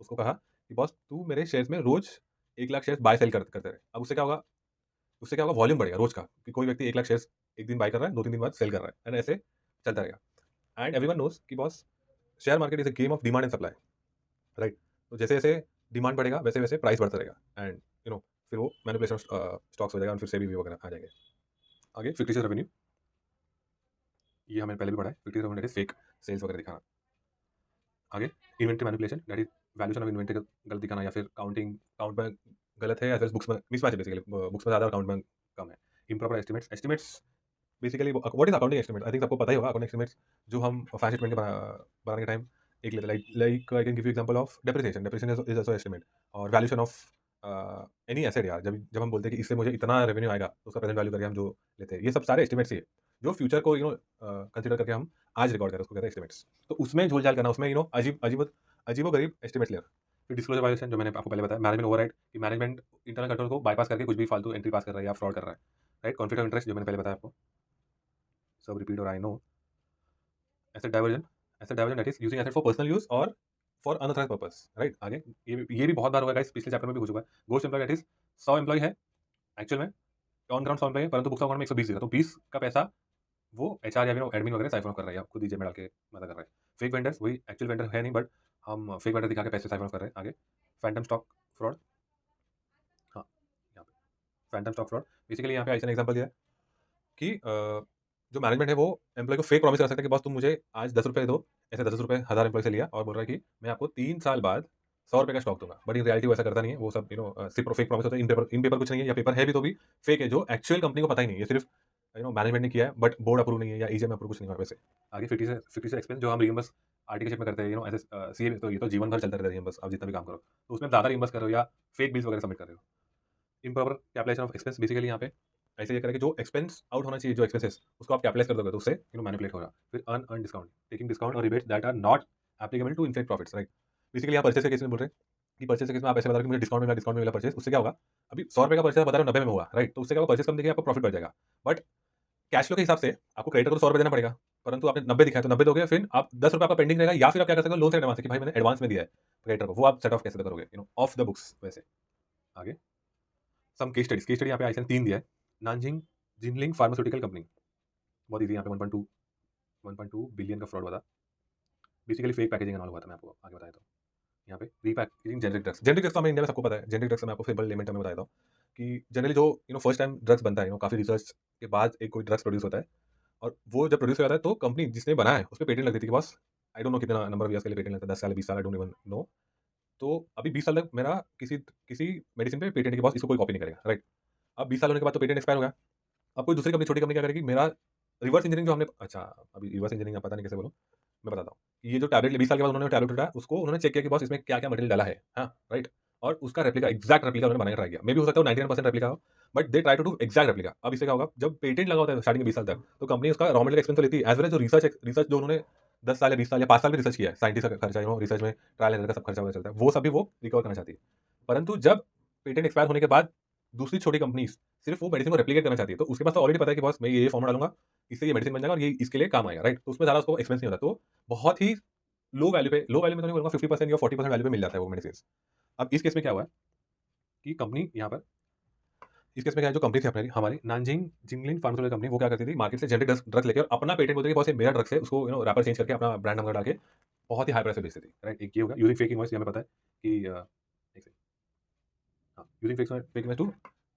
उसको कहा कि बॉस तू मेरे शेयर्स में रोज़ 1 लाख शेयर्स बाय सेल करते रहे। अब उससे क्या होगा, वॉल्यूम बढ़ेगा रोज़ का, कि कोई व्यक्ति 1 लाख शेयर्स 1 दिन बाय कर रहा है, 2-3 दिन बाद सेल कर रहा है, एंड ऐसे चलता रहेगा। एंड एवरीवन नोज़ कि boss share market is a game of demand and supply, right? तो जैसे-जैसे डिमांड बढ़ेगा, वैसे-वैसे प्राइस बढ़ता रहेगा, एंड फिर वो मैनिपुलेशन ऑफ स्टॉक्स हो जाएगा, और फिर सेबी वगैरह आ जाएंगे। आगे फिक्टिशियस रेवेन्यू, ये हमने पहले भी पढ़ा है। Fictitious revenue that is fake sales वगैरह दिखाना। आगे inventory manipulation that is valuation of inventory गलत दिखाना, या फिर काउंट में गलत है, या फिर बुक्स में मिसमैच है, बेसिकली बुक्स में ज़्यादा और काउंट में कम है। Improper estimates basically what is accounting estimate? I think सबको पता ही होगा अकाउंटिंग एस्टिमेट्स जो हम फाइनेंशियल स्टेटमेंट के बनाने के टाइम एक लेते हैं, like I can give you example of depreciation. Depreciation is also estimate, और वैल्यूएशन ऑफ एनी एसेट यार, जब जब हम बोलते हैं कि इससे मुझे इतना रेवेन्यू आएगा, तो उसका प्रेजेंट वैल्यू करके हम जो लेते हैं, ये सब सारे एस्टिमेट्स ही है, जो फ्यूचर को कंसीडर करके हम आज रिकॉर्ड करें, उसको कहते हैं एस्टिमेट्स। तो उसमें झोल-झाल करना, उसमें अजीबो-गरीब एस्टिमेट्स लेना। फिर डिस्क्लोजर वायलेशन, जो मैंने आपको पहले बताया, मैनेजमेंट ओवरराइड, कि मैनेजमेंट इंटरनल कंट्रोल को बायपास करके कुछ भी फालतू एंट्री पास कर रहा है या फ्रॉड कर रहा है, राइट? कॉन्फ्लिक्ट ऑफ इंटरेस्ट, जो मैंने पहले बताया आपको, सब रिपीट और I know. Asset diversion, that is using asset for personal use और फॉर अनऑथराइज्ड पर्पस, राइट? आगे ये भी बहुत बार हुआ गाइस, पिछले चैप्टर में भी हो चुका है। Ghost employee, that is 100 employee है एक्चुअल में, ऑन ग्राउंड 100 एम्प्लॉय है, परंतु बुक्स ऑफ अकाउंट में 120 दिख रहा है, तो 20 का पैसा वो एचआर या एडमिन वगैरह साइफन ऑफ कर रहा है, या खुद ही जेब में डाल के मजा कर रहा है। फेक वेंडर्स, वही एक्चुअल वेंडर है नहीं, बट हम फेक वेंडर दिखा के पैसे साइफन ऑफ कर रहे हैं। आगे फैंटम स्टॉक फ्रॉड, हाँ, यहाँ पे फैंटम स्टॉक फ्रॉड, बेसिकली यहाँ पे ऐसा एग्जांपल दिया है कि जो मैनेजमेंट है वो एम्प्लॉय को फेक प्रॉमिस कर सकता है कि बॉस तुम मुझे आज 10 रुपये दो, ऐसे 10 रुपये 1000 एम्प्लॉय से लिया, और बोल रहा है कि मैं आपको 3 साल बाद 100 रुपये का स्टॉक दूंगा, बट इन रियलिटी वो ऐसा करता नहीं है। वो सब सिर्फ फेक प्रॉमिस होता है, इन पेपर कुछ नहीं है, या पेपर है भी तो भी फेक है, जो एक्चुअल कंपनी को पता ही नहीं है, सिर्फ मैनेजमेंट ने किया है, बट बोर्ड अप्रूव नहीं है, या ईजीएम अप्रूव कुछ नहीं हुआ वैसे। आगे फिफ्टी से एक्सपेंस, जो हम रियम्बर्स आर्टिकल में करते हैं, ऐसे सीए, तो ये तो जीवन भर चलता रहता है रियम्बर्स, आप जितना भी काम करो, तो उसमें ज़्यादा रियम्बर्स कर रहे हो, या फेक बिल्स वगैरह सबमिट कर रहे हो। Improper capitalisation of expense, basically यहाँ पे ऐसे ये करें कि जो एक्सपेंस आउट होना चाहिए, जो एक्सपेंसेस, उसको आप कैपिटलाइज कर दोगे, तो उससे मैनिपुलेट होगा। फिर अर्न डिस्काउंट, टेकिंग डिस्काउंट और rebates that are not applicable to in effect profits, right? Basically यहाँ परचेस के केस में बोल रहे हैं कि परचेस के केस में आप ऐसे बता रहे हो कि मुझे डिस्काउंट में मिला परचेस, उससे क्या होगा? अभी 100 रुपये का परचेस बता रहे हो 90 में हुआ, राइट? तो उससे क्या होगा, परचेस कम देखिए, आपको प्रॉफिट बढ़ जाएगा, बट कैश फ्लो के हिसाब से आपको क्रेडिटर को 100 रुपये देना पड़ेगा, परंतु आपने 90 दिखाया तो 90 दोगे, फिर आप 10 रुपये आपका पेंडिंग रहेगा, या फिर आप क्या कर सकते हो, लोन से एडवांस, कि भाई मैंने एडवांस में दिया है क्रेडिटर को, वो आप सेट ऑफ कैसे करोगे, ऑफ द बुक्स वैसे। आगे सम केस स्टडी यहाँ पे आइसन 3 दिया है। नानजिंग जिनलिंग फार्मास्यूटिकल कंपनी, बहुत ईजी, यहाँ पे 1.2 बिलियन का फ्रॉड हुआ था, basically fake packaging and all हुआ था। मैं आपको आगे बताया तो यहाँ पे रीपैकेजिंग जेनरिक ड्रग्स तो हमें इंडिया में सबको पता है। जेनरिक ड्रग्स मैं आपको सिंपल लेमेंट में बताया था कि जनरली जो फर्स्ट टाइम ड्रग्स बनता है, काफ़ी रिसर्च के बाद एक कोई ड्रग्स प्रोड्यूस होता है, और वो जब प्रोड्यूस हो जाता है तो कंपनी जिसने बनाया है उस पर पेटेंट लगती थी कि बस आई डोंट नो कितना नंबर ऑफ ईयर्स के लिए पेटेंट लगता है, 10 साल 20 साल, आई डोंट इवन नो। तो अभी 20 साल तक मेरा किसी किसी मेडिसिन पे पेटेंट के बॉस इसको कोई कॉपी नहीं करेगा, राइट? अब 20 साल होने के बाद तो पेटेंट एक्सपायर हो गया। अब कोई दूसरी कंपनी, छोटी कंपनी क्या करेगी, मेरा रिवर्स इंजीनियरिंग जो हमने, अच्छा अभी रिवर्स इंजीनियरिंग आप पता नहीं कैसे बोलूँ, मैं बताता हूँ। ये जो टैबलेट 20 साल के बाद उन्होंने टैबलेट उठाया, उसको उन्होंने चेक किया कि बॉस इसमें क्या-क्या मटेरियल डाला है, हाँ, राइट? और उसका रेप्लिका, एग्जैक्ट रेप्लिका उन्होंने बनाने का ट्राई किया। मे बी हो सकता है 99% रेप्लिका हो, but they try to do exact replica. अब इससे क्या होगा, जब पेटेंट लगा होता है स्टार्टिंग के 20 साल तक, तो कंपनी उसका रॉ मटेरियल एक्सपेंस तो लेती है, एज वेल एज जो रिसर्च जो उन्होंने 10 साल या 20 साल या 5 साल भी रिसर्च किया है, साइंटिस्ट का खर्चा, रिसर्च में ट्रायल एंड एरर का सब खर्चा वगैरह चलता है, वो सब भी वो रिकवर करना चाहती है। परंतु जब पेटेंट एक्सपायर होने के बाद दूसरी छोटी कंपनीज सिर्फ वो मेडिसिन को रेप्लिकेट करना चाहती है, तो उसके पास तो ऑलरेडी पता है कि बॉस मैं ये फॉर्मूला डालूंगा, इससे ये मेडिसिन बन जाएगा और ये इसके लिए काम आएगा, राइट? तो उसमें ज़्यादा उसको एक्सपेंस नहीं होता, तो बहुत ही लो वैल्यू में तो नहीं बोलूँगा, 50% या 40% वैल्यू पे मिल जाता है वो मेडिसिन। अब इस केस में क्या हुआ है कि कंपनी यहाँ पर, इस केस में क्या है, जो कंपनी थी अपनी हमारी नानजिंग जिंगलिन फार्मास्यूटिकल कंपनी, वो क्या करती थी, मार्केट से जेनरिक ड्रग्स लेके और अपना पेटेंट बोलती थी, बहुत से मेरा ड्रग्स है, उसको रैपर चेंज करके अपना ब्रांड नंबर डाल के बहुत ही हाई प्राइस पे बेचती थी, राइट? एक ये होगा यूजिंग फेक इनवॉइस, हमें पता है कि एक सेकंड, हाँ, यूजिंग फेक इनवॉइस टू,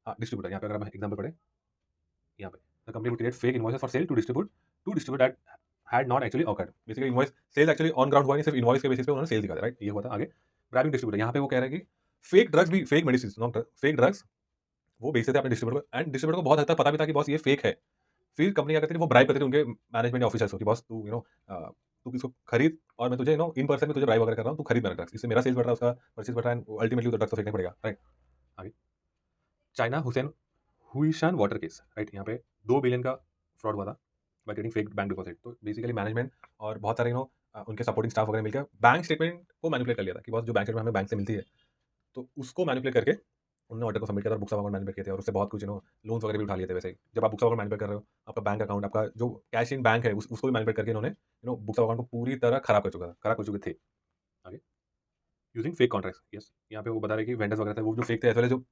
हाँ, डिस्ट्रीब्यूटर। यहाँ पे अगर हम एग्जांपल पढ़े, यहाँ पे the company would create fake invoices for sale to distribute that had not actually occurred. Basically invoice sale actually on ground हुआ नहीं, सिर्फ इनवॉइस के बेसिस पे उन्होंने सेल दिखा दिया, राइट? ये हुआ था। आगे ग्रैबिंग डिस्ट्रीब्यूटर, यहाँ पे वो कह रहे हैं कि फेक ड्रग्स भी, fake medicine, not fake drugs वो बेचते थे अपने डिस्ट्रीब्यूटर को, एंड डिस्ट्रीब्यूटर को बहुत हद तक पता भी था कि बॉस ये फेक है। फिर कंपनी क्या करती थी, वो ब्राइब करती थी उनके मैनेजमेंट ऑफिसर्स को कि बॉस तू तू इसको खरीद, और मैं तुझे इन पर्सन में तुझे ब्राइब वगैरह कर रहा हूँ, तू खरीद मेरा ड्रग्स, इससे मेरा सेल्स बढ़ रहा है, उसका परचेज बढ़ रहा है, अल्टीमेटली तो ड्रग्स तो फेंकना पड़ेगा, राइट? आगे चाइना हुसैन हुईशान वाटर केस, राइट? यहाँ पे 2 बिलियन का फ्रॉड हुआ था by getting fake bank deposit. तो बेसिकली मैनेजमेंट और बहुत सारे उनके सपोर्टिंग स्टाफ वगैरह मिलकर बैंक स्टेटमेंट को मैनिपुलेट कर लिया था कि बॉस जो बैंक स्टेटमेंट हमें बैंक से मिलती है, तो उसको मैनिपुलेट करके उन्होंने ऑर्डर को सबमिट किया था और बुक्स ऑफ अकाउंट मैनिपुलेट किए थे और उससे बहुत कुछ लोन्स वगैरह भी उठा लिए थे। वैसे ही जब आप बुक्स ऑफ अकाउंट मैनिपुलेट कर रहे हो, आपका बैंक अकाउंट, आपका जो कैश इन बैंक है उसको भी मैनिपुलेट करके इन्होंने बुक्स ऑफ अकाउंट को पूरी तरह खराब कर चुके थे। आगे यूजिंग फेक कॉन्ट्रैक्ट्स, यस, यहाँ पे वो बता रहे हैं कि वेंडर्स वगैरह थे वो जो फेक थे, एज वेल एज जो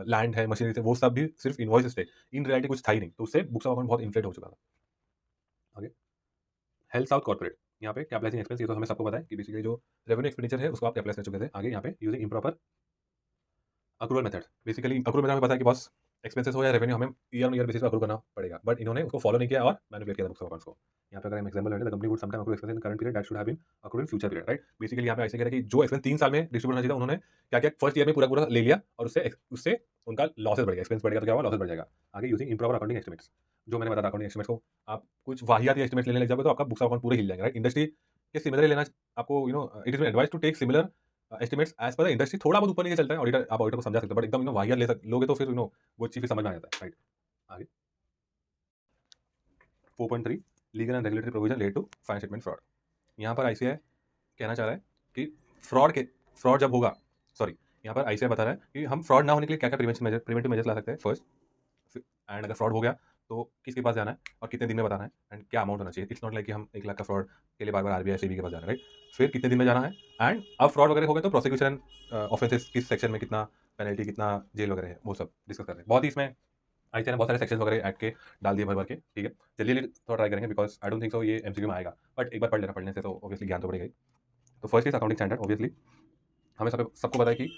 लैंड है, मशीनरी थे, वो सब भी सिर्फ इन्वॉइसेस थे, इन रियलिटी कुछ था ही नहीं, तो उससे बुक्स ऑफ अकाउंट बहुत इन्फ्लेट हो चुका था। आगे हेल्थ साउथ कॉर्पोरेट, यहाँ पे कैपिटलाइजिंग एक्सपेंस, ये तो हमें सबको पता है कि बेसिकली जो रेवेन्यू एक्सपेंडिचर है उसको आप कैपिटलाइज कर चुके थे। आगे यहाँ पे using improper accrual method, basically accrual method हमें पता है कि बॉस एक्सपेंसेस हो या रेवेन्यू हमें ईयर ऑन ईयर बेसिस पे अक्रू करना पड़ेगा, बट इन्होंने उसको फॉलो नहीं किया और मैनिपुलेट किया था बुक्स ऑफ अकाउंट्स को। यहाँ पे अगर हम एग्जांपल लेते हैं, the company would sometime accrue expense in current period that should have been accrued in future period, right. Basically यहाँ पे ऐसे कह रहे हैं कि जो एक्सपेंस 3 साल में डिस्ट्रीब्यूट होना चाहिए था, उन्होंने क्या किया, फर्स्ट ईयर में पूरा पूरा ले लिया और उससे उससे उनका लॉसेस बढ़ गया, एक्सपेंस बढ़ गया तो क्या हुआ, लॉसेस बढ़ जाएगा। आगे यूजिंग इम्प्रॉपर अकाउंटिंग एस्टिमेट्स, जो मैंने बताया अकाउंटिंग एस्टिमेट्स को आप कुछ वाहियात एस्टिमेट लेने लग जाओगे तो आपका बुक्स ऑफ अकाउंट पूरे हिल जाएंगे, राइट। इंडस्ट्री के सिमिलर लेना आपको, it is advise to take similar estimates as per the industry. थोड़ा बहुत ऊपर नीचे चलता है, ऑडिटर आप ऑडिटर को समझा सकते हो, बट एकदम वाहियात लोगे तो फिर वो चीज़ समझ में आ जाता है, राइट। आगे 4.3 legal and regulatory provision related to financial statement fraud. यहाँ पर आईसीआई कहना चाह रहा है कि फ्रॉड जब होगा, सॉरी, यहाँ पर आईसीआई बता रहा है कि हम फ्रॉड ना होने के लिए क्या क्या प्रिवेंटिव मेजर्स ला सकते हैं फर्स्ट, एंड अगर फ्रॉड हो गया तो किसके पास जाना है और कितने दिन में बताना है एंड क्या अमाउंट होना चाहिए। इट्स नॉट लाइक कि हम 1 लाख का फ्रॉड के लिए बार बार आरबीआई सेबी के पास जाना है, राइट। फिर कितने दिन में जाना है, एंड अब फ्रॉड वगैरह हो गया तो प्रोसिक्यूशन ऑफेंसेस किस सेक्शन में कितना पेनल्टी, कितना जेल वगैरह है, वो सब डिस्कस कर रहे हैं। बहुत ही इसमें आईसीआई ने बहुत सारे सेक्शन वगैरह ऐड के डाल दिए भर भर के, ठीक है। जल्दी थोड़ा ट्राई करेंगे because I don't think so ये एमसीक्यू में आएगा, बट एक बार पढ़ लेना, पढ़ने से तो ऑब्वियसली ज्ञान तो बढ़ेगा ही। तो first is accounting standard, obviously हमें सबको पता है कि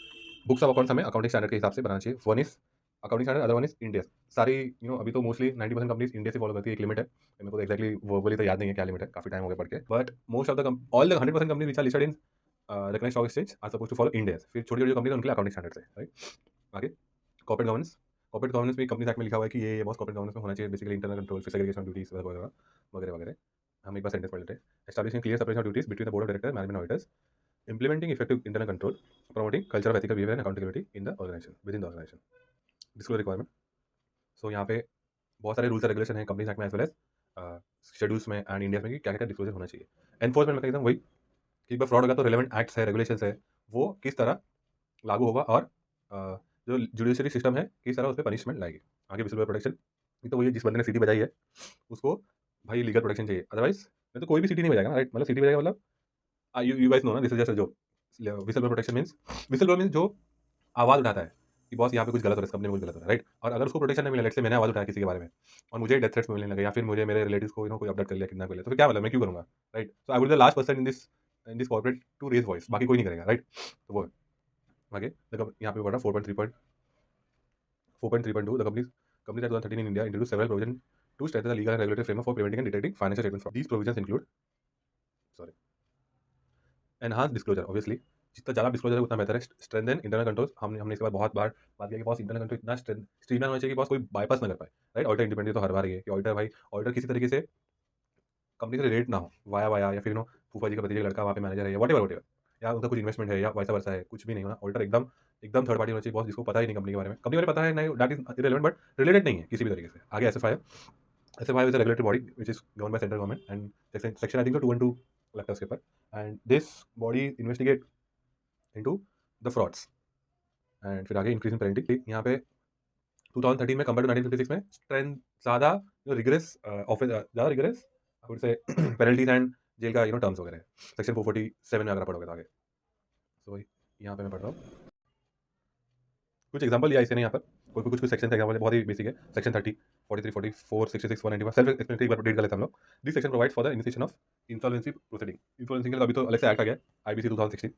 बुक्स ऑफ अकाउंट्स हमें अकाउंटिंग स्टैंडर्ड के हिसाब से बनाना चाहिए। One is accounting standard, other one is India. सारी अभी तो मोस्टली 90% कंपनीज इंडिया से फॉलो करती है, एक लिमिट है, मेरे को तो एक्जैक्टली वर्बली तो याद नहीं है क्या लिमिट है, काफी टाइम हो गया पढ़ के, but most of the all the 100% companies which are listed in recognised stock exchange are suppose to follow India. फिर छोटी छोटी कंपनीज उनके लिए अकाउंटिंग स्टैंडर्ड है, राइट। आगे कॉर्पोरेट गवर्नेंस, कॉर्पोरेट गवर्नेंस में कंपनी एक्ट में लिखा हुआ है कि ये बॉस कॉर्पोरेट गवर्नेंस में होना चाहिए, basically internal control, segregation of duties वगैरह वगैरह वगैरह। हम एक बार सेंटेंस पढ़ लेते हैं। Establishing clear separation of duties between the board of director, management auditors, implementing effective internal control, promoting culture of ethical behavior and accountability in the organization, within the organization, disclosure requirement। सो यहाँ पे बहुत सारे rules and regulation हैं companies act में as well as schedules में and India में कि क्या क्या डिस्क्लोजर होना चाहिए। एनफोर्समेंट मैकेनिज्म वही कि एक बार फ्रॉड होगा तो रिलेवेंट एक्ट्स है, रेगुलेशंस है, वो किस तरह लागू होगा और जो जुडिशरी सिस्टम है किस तरह उस पर पनिशमेंट लाएगी। आगे विजिल प्रोटेक्शन, तो वही जिस बंदे ने सीटी बजाई है उसको भाई लीगल प्रोटेक्शन चाहिए, अदरवाइज नहीं तो कोई भी सीटी नहीं बजाएगा ना, राइट। मतलब सीटी बजाएगा मतलब यू गाइस नो ना, दिस इज जस्ट जो whistle blow protection means, whistle blow means जो आवाज उठाता है कि बॉस यहाँ पे कुछ गलत हो रहा है, इस कंपनी में कुछ गलत हो रहा है, राइट। और अगर उसको प्रोटेक्शन नहीं मिला, लेट्स से मैंने आवाज उठाया किसी के बारे में और मुझे डेथ थ्रेट्स मिलने लगे या फिर मुझे मेरे रिलेटिव्स को कोई अपडेट कर लिया, कितना कर लिया, तो फिर क्या मतलब मैं क्यों करूंगा, right. So I would the last person in this corporate to raise voice, बाकी कोई नहीं करेगा, राइट। तो वो आगे यहाँ पे पढ़ा 4.3.2 the company act 2013 in India introduce several provision to strengthen the legal and regulatory framework for preventing and detecting financial statement fraud. These provisions include, sorry, enhance disclosure, obviously जितना ज़्यादा डिस्क्लोजर है उतना बेहतर है। स्ट्रेंथन इंटरनल कंट्रोल, हमने इसके बाद बहुत बार बात किया कि बॉस इंटरनल कंट्रोल इतना स्ट्रीमलाइन होना चाहिए कि बॉस कोई बाईपास ना कर पाए, राइट। ऑडिटर इंडिपेंडेंट तो हर बार ही है कि ऑडिटर भाई, ऑडिटर किसी तरीके से कंपनी से रिलेट ना हो, वाया वाया या फिर फूफा जी का भतीजा लड़का वहाँ पे मैनेजर है या वट या उनका कुछ इन्वेस्टमेंट है या वैसा वैसा है, कुछ भी नहीं होना। ऑडिटर एकदम एकदम थर्ड पार्टी होना चाहिए बॉस, जिसको पता ही नहीं कंपनी के बारे में, कंपनी के बारे में पता है नहीं, that is irrelevant, but related नहीं है किसी भी तरीके से। आगे SFI is a regulatory body which is govern by central government and section I think 212 लगता है उसके ऊपर, and this body investigate into the frauds. And फिर आगे इंक्रीजिंग पेनल्टी, यहाँ पे 2013 में कंपेयर टू 1956 में स्ट्रेंथ ज़्यादा रिगरस ऑफेंस, ज़्यादा rigorous I would say penalties and jail का टर्म्स वगैरह है। सेक्शन 447 में अगर आप पढ़ोगे तो आगे। सो यहाँ पे मैं पढ़ रहा हूँ कुछ एग्जांपल लिया इसने यहाँ पर, कोई कुछ सेक्शन का एग्जांपल बहुत ही बेसिक है। सेक्शन 30, 43, 44, 66, 191 सेल्फ एक्सप्लेनेटरी, एक बार रीड कर लेते हैं हम लोग। This section provides for the initiation of insolvency proceeding. Insolvency के लिए अभी तो अलग से एक्ट आ गया आईबीसी 2016।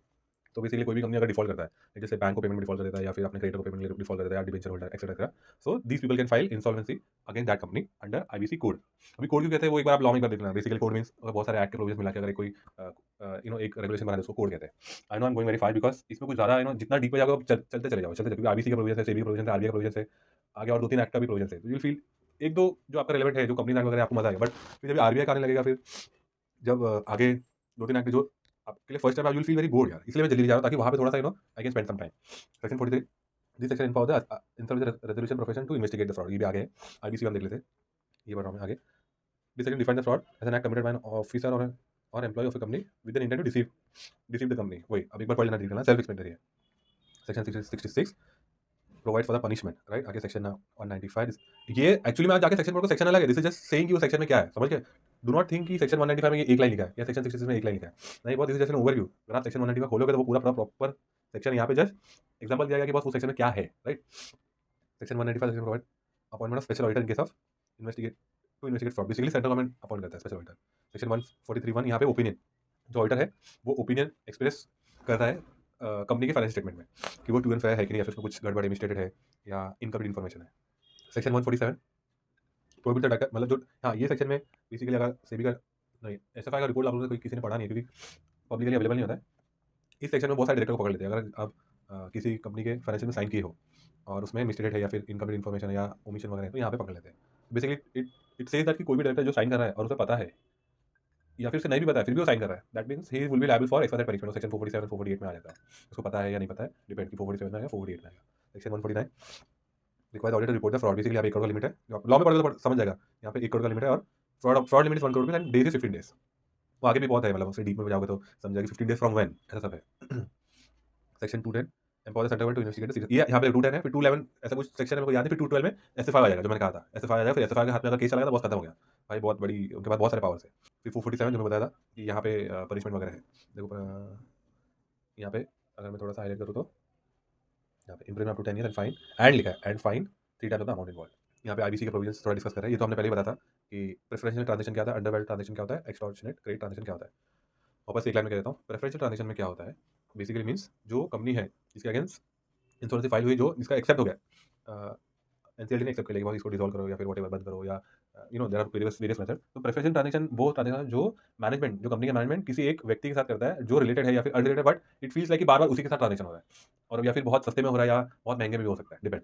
तो बेसिकली कोई भी कंपनी अगर डिफॉल्ट करता है, जैसे बैंक को पेमेंट डिफॉल्ट कर देता है या फिर अपने क्रेडिटर को पेमेंट डिफॉल्ट कर देता है या debenture holder etcetera, so these people can file insolvency against that company under IBC code. अभी कोड क्यों कहते हैं वो एक बार आप लॉ में एक बार देख लेना। बेसिकली कोड मींस बहुत सारे एक्ट के प्रोविजन मिला के अगर कोई एक रेगुलेशन बना दे उसको कोड कहते हैं। I know I am going very fast because इसमें कुछ ज़्यादा जितना डीप में जाओगे आप चलते चले जाओ, क्योंकि आईबीसी का प्रोविजन है, सेबी प्रोविजन है, आरबीआई का प्रोविजन है, आगे और 2-3 एक्ट का भी प्रोविजन है। तो यू फील एक दो जो आपका रिलेवेंट है, जो कंपनी एक्ट वगैरह आपको मजा आएगा, बट फिर जब आरबीआई का आने लगेगा, फिर जब आगे 2-3 एक्ट जो आपके लिए first time, you will feel very bored यार, इसलिए मैं जल्दी जा रहा हूँ ताकि वहाँ पे थोड़ा सा I can spend some time. Section 43, this section empower the insolvency resolution profession to investigate the fraud. ये भी आगे है, आईबीसी हम देख लेते हैं, ये बढ़ रहा हूँ मैं आगे। This section define the fraud as an act committed by an officer और employ of a company with an intent to deceive the company. वही अब एक बार पढ़ लेना, देख लेना, सेल्फ एक्सप्लेनेटरी है। Section 66, provides for the punishment, right. आगे सेक्शन 195, ये एक्चुअली में आज जाके सेक्शन पढ़ो तो सेक्शन अलग है, दिस इज जस्ट सेइंग कि वो सेक्शन में क्या है, समझ गए। डू नॉट थिंक कि सेक्शन 195 में ये एक लाइन लिखा है या सेक्शन 66 में एक लाइन लिखा है, नहीं, बहुत this is just an overview. अगर आप सेक्शन 195 खोलोगे तो वो पूरा प्रॉपर सेक्शन यहाँ पे जस्ट एग्जांपल दिया गया कि बस वो सेक्शन में क्या है, right. Section 195 section provide appointment of special auditor in case of investigate to investigate fraud, basically central government appoint करता है स्पेशल ऑडिटर। सेक्शन 143(1) यहाँ पे ओपिनियन, जो ऑडिटर है वो ओपिनियन एक्सप्रेस कर रहा है कंपनी के फाइनेंशियल स्टेटमेंट में कि वो ट्रू एंड फेयर है कि नहीं, या फिर उसमें कुछ गड़बड़ मिस्टेटेड है या इनकम्प्लीट इन्फॉर्मेशन है। सेक्शन 147 प्रोहिबिट द डाटा, मतलब जो, हाँ, ये सेक्शन में बेसिकली अगर सेबी का नहीं एसएफआई का रिपोर्ट आप लोगों ने कोई किसी ने पढ़ा नहीं है क्योंकि पब्लिकली अवेलेबल नहीं होता है। इस सेक्शन में बहुत सारे डायरेक्टर को पकड़ लेते हैं अगर आप किसी कंपनी के फाइनेंशियल में साइन किए हो और उसमें मिस्टेटेड है या फिर इनकम्प्लीट इन्फॉर्मेशन या ओमिशन वगैरह है, तो यहाँ पे पकड़ लेते हैं। Basically it it says that कि कोई भी डायरेक्टर जो साइन कर रहा है और उसे पता है या फिर उसे नहीं भी पता है फिर भी वो साइन कर रहा है, that means he will be liable for expire punishment. Section 447 448 में आ जाता है, उसको पता है या नहीं पता है, डिपेंड कि 447 में आएगा 448 में आएगा। Section 149 required auditor report the fraud, basically यहाँ पे 1 करोड़ का लिमिट है, लॉ में पढ़ोगे तो समझ जाएगा, यहाँ पे 1 करोड़ का लिमिट है और fraud limit is 1 crore and days is 15 days. वो आगे भी बहुत है, मतलब उससे डीप में जाओगे तो समझ जाएगा 15 डेज फ्रॉम व्हेन, ऐसा सब है। Section 210 empower the central government to investigate, ये यहाँ पे 210 है, फिर 211 ऐसा कुछ सेक्शन है, मेरे को याद है, फिर 212 में एसएफआई आ जाएगा, जो मैंने कहा था एसएफआई आ जाएगा, फिर एसएफआई के हाथ में अगर केस चला गया तो बस खत्म हो गया भाई, बहुत बड़ी उनके पास बहुत सारे पावर्स है। फिर 447 जो मैं बताया था कि यहाँ पे पनिशमेंट वगैरह है, देखो यहाँ पे अगर मैं थोड़ा सा हाईलाइट करूँ तो यहाँ पे imprison up to 10 year and fine, and लिखा है and fine 3 times of the amount involve. यहाँ पे आईबीसी के प्रोविजंस थोड़ा डिस्कस कर रहे हैं, ये तो हमने पहले ही बताया था कि प्रेफरेंशियल ट्रांजेक्शन क्या होता है, अंडरवैल्यूड ट्रांजेक्शन क्या होता है, एक्सटॉर्शनेट क्रेडिट ट्रांजेक्शन क्या होता है। वापस एक लाइन में कह देता हूँ, प्रेफरेंशियल ट्रांजेक्शन में क्या होता है, बेसिकली मीन्स जो कंपनी है जिसके अगेंस्ट इंश्योरेंस फाइल हुई, जो जिसका एक्सेप्ट हो गया, एनसीएलटी ने एक्सेप्ट कर लिया कि भाई इसको डिसॉल्व करो या फिर व्हाटएवर बंद करो, या देयर आर वेरियस मेथड। तो प्रेफरेंशियल ट्रांजेक्शन वो ट्रांजेक्शन जो मैनेजमेंट, जो कंपनी का मैनेजमेंट किसी एक व्यक्ति के साथ करता है जो रिलेटेड है या फिर unrelated, but it feels like कि बार बार उसी के साथ ट्रांजेक्शन हो रहा है, और या फिर बहुत सस्ते में हो रहा है या बहुत महंगे में भी हो सकता है, डिपेंड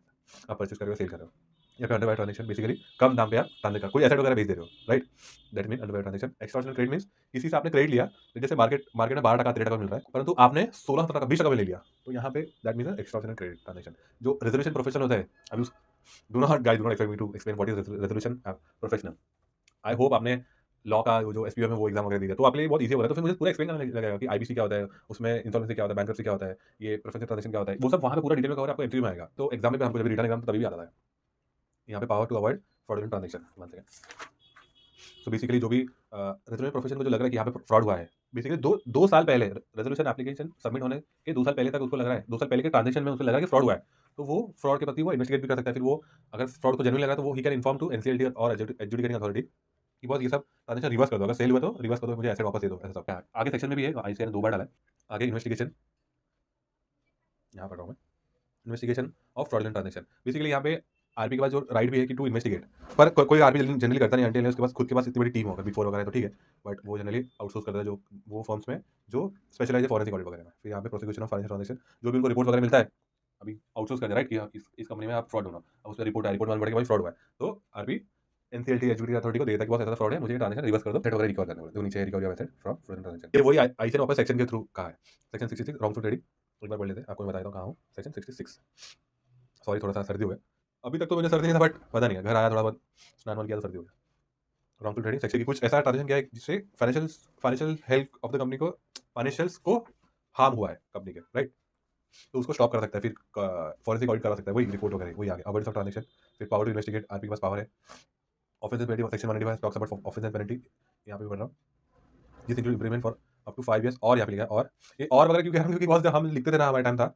आप परचेज कर रहे हो सेल कर रहे हो। या फिर अंडरवाइट ट्रांजेक्शन, बेसिकली कम दाम पे आप ट्रांजेक्शन कोई एसेट वगैरह बेच दे रहे हो, right, that mean underwrite transaction. Extortional credit means किसी से आपने क्रेडिट लिया, तो जैसे मार्केट में 12 टका 13 टका मिल रहा है, परंतु आपने 16 टका 20 टका में ले लिया, तो यहाँ पे that mean extortional credit transaction. जो रेजोल्यूशन प्रोफेशनल होता है, अभी do not guys, do not expect me to explain what is resolution professional. I hope आपने लॉ का जो एसपीओ में वो एग्जाम वगैरह दिया, तो आपके लिए बहुत ईजी हो रहा है, तो फिर मुझे पूरा एक्सप्लेन करने लगेगा कि आईबीसी क्या होता है, उसमें इंसॉल्वेंसी क्या होता है, बैंक्रप्सी क्या होता है, ये प्रेफरेंशियल ट्रांजेक्शन क्या होता है, वो सब वहाँ पे पूरा डिटेल में कवर आपको इंटरव्यू में आएगा। तो एग्जाम में हमको जब रिटर्न एग्जाम तभी भी आता है। यहाँ पे power to avoid fraudulent transaction, one second. तो बेसिकली जो भी रेजोल्यूशन प्रोफेशन को जो लग रहा है कि यहाँ पे फ्रॉड हुआ है, बेसिकली दो साल पहले रेजोल्यूशन एप्लीकेशन सबमिट होने के 2 साल पहले तक उसको लग रहा है, 2 साल पहले के ट्रांजेक्शन में उसको लग रहा है कि फ्रॉड हुआ है, तो वो फ्रॉड के प्रति वो इन्वेस्टिगेट भी कर सकता है। फिर वो अगर फ्रॉड को जेन्युइन लग रहा है तो वो ही कैन इन्फॉर्म टू एनसीएलटी और एडजुडिकेटिंग अथॉरिटी कि बॉस ये सब ट्रांजेक्शन रिवर्स कर दो, अगर सेल हुआ तो रिवर्स कर दो, मुझे एसेट वापस दे दो, ऐसा सब क्या आगे सेक्शन में भी है, आईसीआई ने 2 बार डाला है। आगे इन्वेस्टिगेशन, यहाँ पढ़ रहा हूँ मैं, investigation of fraudulent transaction, basically यहाँ पे आरपी के पास जो राइट भी है कि टू इन्वेस्टिगेट, पर कोई आरपी जनरली करता नहीं अंटिल उसके पास खुद के पास इतनी बड़ी टीम होगा, बिग फोर वगैरह तो ठीक है, बट वो जनरली आउटसोर्स करता है जो वो फर्म्स में जो स्पेशलाइज है फॉरेंसिक ऑडिट वगैरह में। फिर यहाँ पे प्रोसिक्यूशन ऑफ फाइनेंशियल ट्रांजेक्शन, जो भी उनको रिपोर्ट वगैरह मिलता है, अभी आउटसोर्स कर दिया राइट कि हाँ, इस कंपनी में आप फ्रॉड होना, अब उस पर रिपोर्ट है, रिपोर्ट मालूम पड़ेगा भाई फ्रॉड हुआ है, तो आरपी एनसीएलटी एजुकेटिंग अथॉरिटी को देता है कि बहुत ऐसा फ्रॉड है, मुझे ट्रांजेक्शन रिवर्स कर दो, सेट वगैरह रिकवर करने वाले, तो नीचे recovery of asset from fraudulent transaction. ये वही आईसीआई ने वापस सेक्शन के थ्रू कहा है, सेक्शन 66 रॉन्गफुल ट्रेडिंग, एक बार पढ़ लेते हैं, आपको मैं बताता हूँ कहाँ हूँ, सेक्शन 66। सॉरी थोड़ा सा सर्दी हो गया, अभी तक तो मुझे सर्दी नहीं था, बट पता नहीं है, घर आया थोड़ा बहुत स्नान वान किया तो सर्दी हो गया। रॉन्गफुल ट्रेडिंग सेक्शन की कुछ ऐसा ट्रांजेक्शन किया है जिससे financial health of the company को, फाइनेंशियल्स को हार्म हुआ है कंपनी के, राइट, तो उसको स्टॉप कर सकता है, फिर फॉरेंसिक ऑडिट करा सकता है, वही रिपोर्ट वगैरह वही आगे अवॉइडेंस ऑफ ट्रांजेक्शन। फिर पावर टू इन्वेस्टिगेट, आरपी के पास पावर है। Offence and penalty, section 195 talks about offence and penalty, यहाँ पे भी पढ़ रहा हूँ, जिस include implement for up to 5 years, और यहाँ पे लिखा है और, ये और वगैरह क्यों कह रहा हूँ क्योंकि बहुत जब हम लिखते थे ना हमारे टाइम था,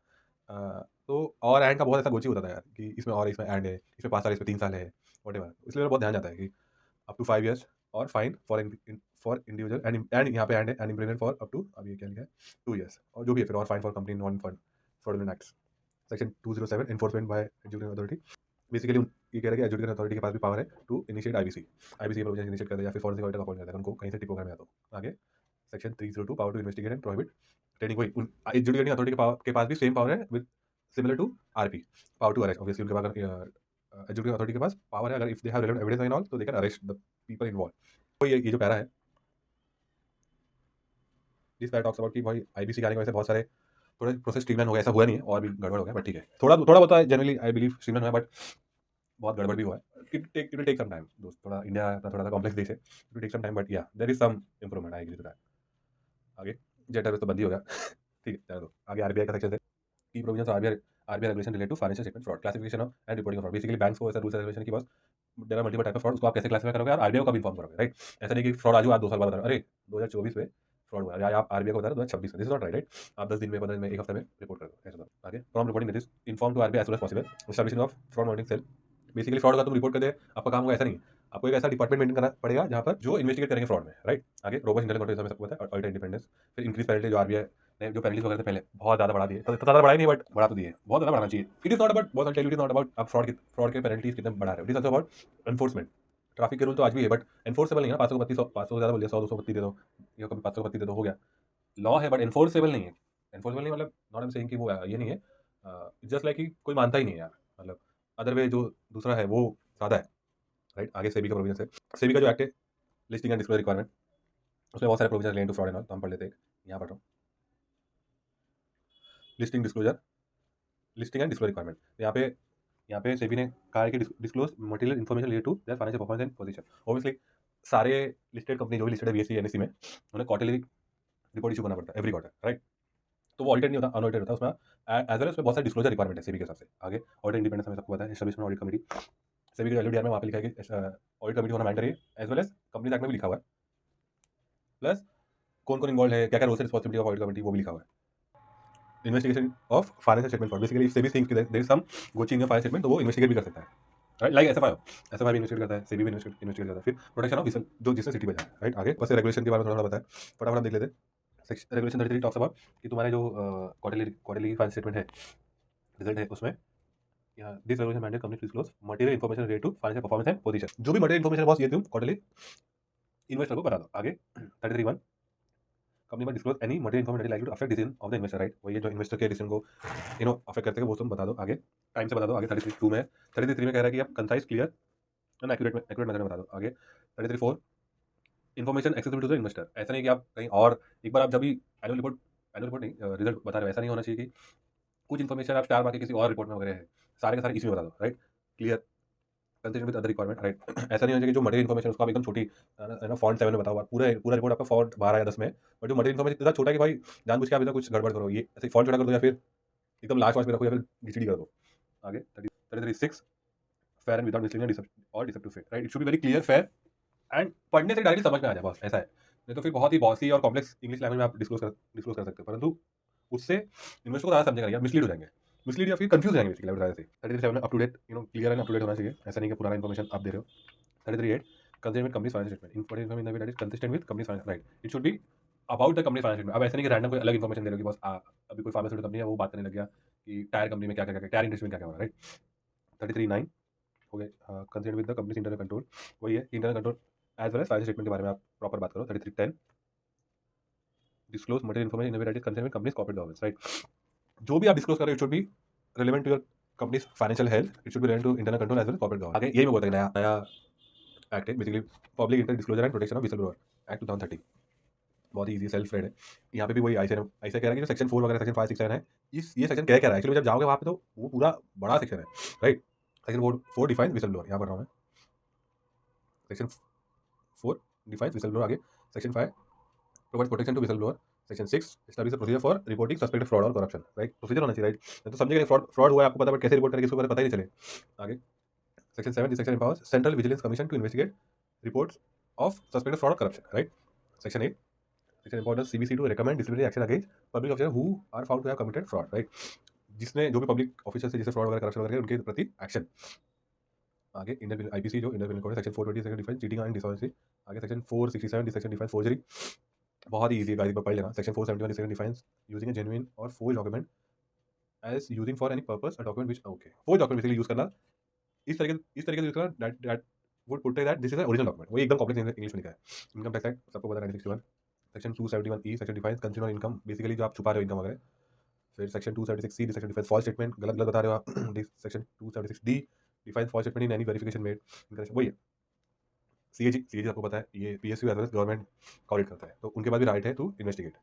तो और एंड का बहुत ऐसा गोची होता था यार कि इसमें और, इसमें एंड है, इसमें 5 साल, इसमें 3 साल है, वॉटेवर, इसलिए मेरा बहुत ध्यान जाता है कि अप टू 5 ईयर्स और फाइन फॉर इंडिविजुअल एंड यहाँ पे एंड है and implement for up to, अब ये क्या लिखा है, 2 ईयर्स, और जो भी है फिर और fine for company non fraudulent acts. Section 207 enforcement by educating authority, basically ये कह रहा है कि एजुकेटिंग अथॉरिटी के पास भी पावर है to initiate IBC, IBC provision initiate कर दे या फिर फॉरेंसिक ऑडिटर अपॉइंट कर दे उनको कहीं से टिप वगैरह में आता हो। आगे section 302 power to investigate and prohibit trading, वही एजुकेटिंग अथॉरिटी के पास भी सेम पावर है with similar to RP, power to arrest, obviously उनके पास एजुकेटिंग अथॉरिटी के पास पावर है, अगर if they have relevant evidence and all तो they can arrest the people involve. तो ये जो पैरा है, दिस पैरा टॉक्स अबाउट कि भाई आईबीसी के आने की वजह से बहुत सारे थोड़ा प्रोसेस स्ट्रीमलाइन हो गया, ऐसा हुआ नहीं है और भी गड़बड़ हो गया, बट ठीक है, थोड़ा बहुत है जनरली, आई बिलीव स्ट्रीमलाइन हुआ है, बट बहुत गड़बड़ भी हुआ है। It will take some time दोस्त, थोड़ा इंडिया अपना थोड़ा सा कॉम्प्लेक्स देश है, it will take some time, but या there is some improvement, I agree to that. आगे जेटर तो बंदी हो गया ठीक है, चलो आगे आरबीआई का सेक्शन है, की provisions RBI RBI regulation related to financial statement fraud, classification of and reporting of fraud. Basically banks को ऐसा रूल्स एंड रेगुलेशन की बस there are multiple type of fraud, उसको आप कैसे क्लासिफाई करोगे और आरबीआई को कब इन्फॉर्म करोगे, राइट? ऐसा नहीं कि फ्रॉड आज हुआ, आप 2 साल बाद बता रहे हो, अरे 2024 में फ्रॉड हुआ, या आप आरबीआई को बता रहे हो 2026 में, this is not right, right? आप 10 दिन में, 15 दिन में, 1 हफ्ते में रिपोर्ट कर दो, ऐसा था। आगे from reporting this inform to RBI as soon as possible, establishing of fraud monitoring cell. Basically fraud का तुम रिपोर्ट कर दे, आपका काम होगा ऐसा नहीं, आपको एक ऐसा डिपार्टमेंट मेंटेन करना पड़ेगा जहाँ पर जो इन्वेस्टिगेट करेंगे फ्रॉड में, राइट? आगे रोबस्ट इंटरनल कंट्रोल सबको पता है, ऑडिट इंडिपेंडेंस, फिर इंक्रीज पेनल्टी, जो आरबीआई ने जो पेनल्टीज वगैरह थे पहले बहुत ज़्यादा बढ़ा दिए, तो इतना ज़्यादा बढ़ा ही नहीं बट बढ़ा तो दिए, बहुत ज़्यादा बढ़ाना चाहिए। इट इज नॉट अबाउट, बहुत tell, it is not about आप फ्रॉड के पेनल्टीज कितने बढ़ा रहे हो, it is also about enforcement. Traffic के रूल तो आज भी है बट एनफोर्सेबल नहीं है ना, 500 से ज़्यादा बोल दिया, 100 200 पत्ती दे दो, या कभी 500 पत्ती दे दो, हो गया, लॉ है बट एनफोर्सेबल नहीं है। एनफोर्सेबल नहीं मतलब नॉट आई एम सेइंग कि वो ये नहीं है, जस्ट लाइक कि कोई मानता ही नहीं है यार, मतलब अदर वे जो दूसरा है वो ज़्यादा है, राइट? आगे सेबी का प्रोविजन है, सेबी का जो एक्ट है लिस्टिंग एंड डिस्क्लोजर रिक्वायरमेंट, उसमें बहुत सारे provision related to fraud and all, तो हम पढ़ लेते हैं। यहाँ पढ़ रहा हूँ, listing disclosure, listing and disclosure requirement. यहाँ पे सेबी ने कहा है कि disclose material information related to their financial performance and position. Obviously सारे लिस्टेड कंपनी जो भी लिस्टेड है बीएसई एनएससी में, उन्हें क्वार्टरली रिपोर्ट इशू करना पड़ता है, एवरी क्वार्टर, राइट? तो वो ऑडिटेड नहीं होता, अनऑडिटेड होता है, उसमें एज वेल उसमें बहुत सारे डिस्क्लोजर रिक्वायरमेंट है सेबी के हिसाब से। आगे ऑडिट इंडिपेंडेंस हमें सबको पता है, एस्टैब्लिशमेंट ऑडिट कमेटी, सेबी के एलओडीआर में वहाँ पे लिखा है कि ऑडिट कमेटी होना मैंडेटरी है, as well as company act में भी लिखा हुआ है, प्लस कौन कौन इन्वॉल्व है, क्या क्या roles and responsibility of audit committee, वो भी लिखा हुआ है। Investigation of financial statement fraud, basically SEBI thinks that there is some गोची इन योर फाइनेंशियल स्टेटमेंट, तो वो इन्वेस्टिगेट भी कर सकता है, राइट? लाइक एसएफआई भी इन्वेस्टिगेट करता है, सेबी भी इन्वेस्टिगेट करता है। फिर प्रोटेक्शन ऑफ विसल, जो जिससे सिटी बजा है, राइट? आगे बस रेगुलेशन के बारे में थोड़ा बताया, फटाफट हम देख लेते हैं। रेगुलेशन 33 टॉक्स अबाउट कि तुम्हारे जो क्वार्टरली फाइनेंशियल स्टेटमेंट है, रिजल्ट है, उसमें this regulation mandate company disclose material information related to financial performance and position, जो भी मटेरियल इन्फॉर्मेशन बॉस ये तुम क्वार्टरली इन्वेस्टर को बता दो। आगे 33(1) कंपनी में disclose any material information like to affect decision of the investor, right? वही है जो इन्वेस्टर के डिसीजन को अफेक्ट करते हैं, वो तुम बता दो। आगे टाइम से बता दो। आगे 33(2) में, 33(3) में कह रहा है कि आप concise, clear and accurate method में बता दो। आगे 33(4) information accessible to the investor, ऐसा नहीं कि आप कहीं और एक बार आप जब भी एनुअल रिपोर्ट नहीं रिजल्ट बता रहे हो, ऐसा नहीं होना चाहिए कि कुछ इन्फॉर्मेशन आप स्टार मार्के किसी और रिपोर्ट में वगैरह है, सारे के सारे इसमें बता दो, right? Clear consistent with other requirement, right? ऐसा नहीं होना चाहिए कि जो मटेरियल इन्फॉर्मेशन उसको आप एकदम छोटी है ना फॉन्ट 7 में बताओ, पूरा रिपोर्ट आपका फॉन्ट 12 या 10 में, बट जो मटेरियल इन्फॉर्मेशन इतना छोटा है कि भाई जानबूझ के आप इधर कुछ गड़बड़ करो, ये ऐसे फॉन्ट छोटा कर दो या फिर एकदम लास्ट वास्ट में रखो या फिर जीसीडी कर दो। आगे 33(6) फेयर एंड विदाउट मिसलीनिंग और deceptive fair, right? It should be very clear, fair and पढ़ने से डायरेक्टली समझ में आ जाए, बस ऐसा है। नहीं तो फिर बहुत ही बॉसी और कॉम्प्लेक्स इंग्लिश लैंग्वेज में आप डिस्क्लोज कर सकते हो, परंतु उससे इन्वेस्टर को ज़्यादा समझेगा या मिसलीड हो जाएंगे, मिसलीड या फिर कंफ्यूज हो जाएंगे बेसिकली वजह से। 33(7) up to date, clear and up to date होना चाहिए, ऐसा नहीं कि पुराना इन्फॉर्मेशन आप दे रहे हो। 33(8) consistent with company financial statement, information in the that is consistent with company financial, right? It should be about the company financial. अब ऐसा नहीं कि रैंडम कोई अलग इन्फॉर्मेशन दे रहे हो कि बस अभी कोई फार्मास्यूटिकल कंपनी है वो बात करने लग गया कि टायर कंपनी में क्या क्या टायर इंडस्ट्री में क्या क्या हो रहा है, राइट? 33(9) हो गए consistent with the company internal control, वही है internal control as well as financial statement के बारे में आप प्रॉपर बात करो। 33(10) disclose material information in the way that is concern with company's corporate governance, right? जो भी आप डिस्क्लोज कर रहे हो it should be relevant to your company's financial health, it should be relevant to internal control as well corporate governance. आगे यही मैं बोलता हूँ, नया नया एक्ट है basically, public interest disclosure and protection of whistle blower act 2013, बहुत ही ईजी सेल्फ रेड है। यहाँ पे भी वही ऐसे कह रहा है कि जो सेक्शन 4 वगैरह सेक्शन 5 6 7 है, ये सेक्शन क्या कह रहा है एक्चुअली, जब जाओगे वहाँ पे तो वो पूरा बड़ा सेक्शन है, right? Section 4 defines whistle blower, यहाँ पढ़ रहा हूँ मैं, सेक्शन 4 डिफाइंस विसल ब्लोअर। आगे section 5 provides protection to whistle blower, section 6 establish procedure for reporting suspected fraud और करप्शन, राइट? प्रोसीजर होना चाहिए, राइट? तो समझिए फ्रॉड हुआ है आपको पता, बट कैसे रिपोर्ट करेंगे इसको पता ही नहीं चले। आगे section 7 this section empowers central vigilance commission to investigate reports of suspected fraud और corruption, right? Section 8 section empowers CBC to recommend disciplinary action against public officer who are found to have committed fraud, right? जिसने जो भी public officer से जिससे fraud वगैरह corruption वगैरह उनके प्रति एक्शन। आगे इंडियन आईपीसी जो Indian code section 420 section define cheating and dishonesty. आगे section 467 this section define forgery, बहुत ही ईजी है गाइस, पढ़ लेना। Section 471 this section defines using a genuine और forge document as using for any purpose a document which okay, forge document basically use करना इस तरीके से यूज करना that would put that this is original document, वो एकदम complex English में लिखा है। इनकम टैक्स एक्ट सबको पता है 1961, section 271 E section defines consumer income, basically जो आप छुपा रहे हो इनकम वगैरह। फिर section 276 C section defines false statement, गलत गलत बता रहे हो आप section 276 D defines false statement in any verification made, वही है। सीएजी आपको पता है ये PSU as well as government audit करता है, तो उनके पास भी राइट है टू इन्वेस्टिगेट।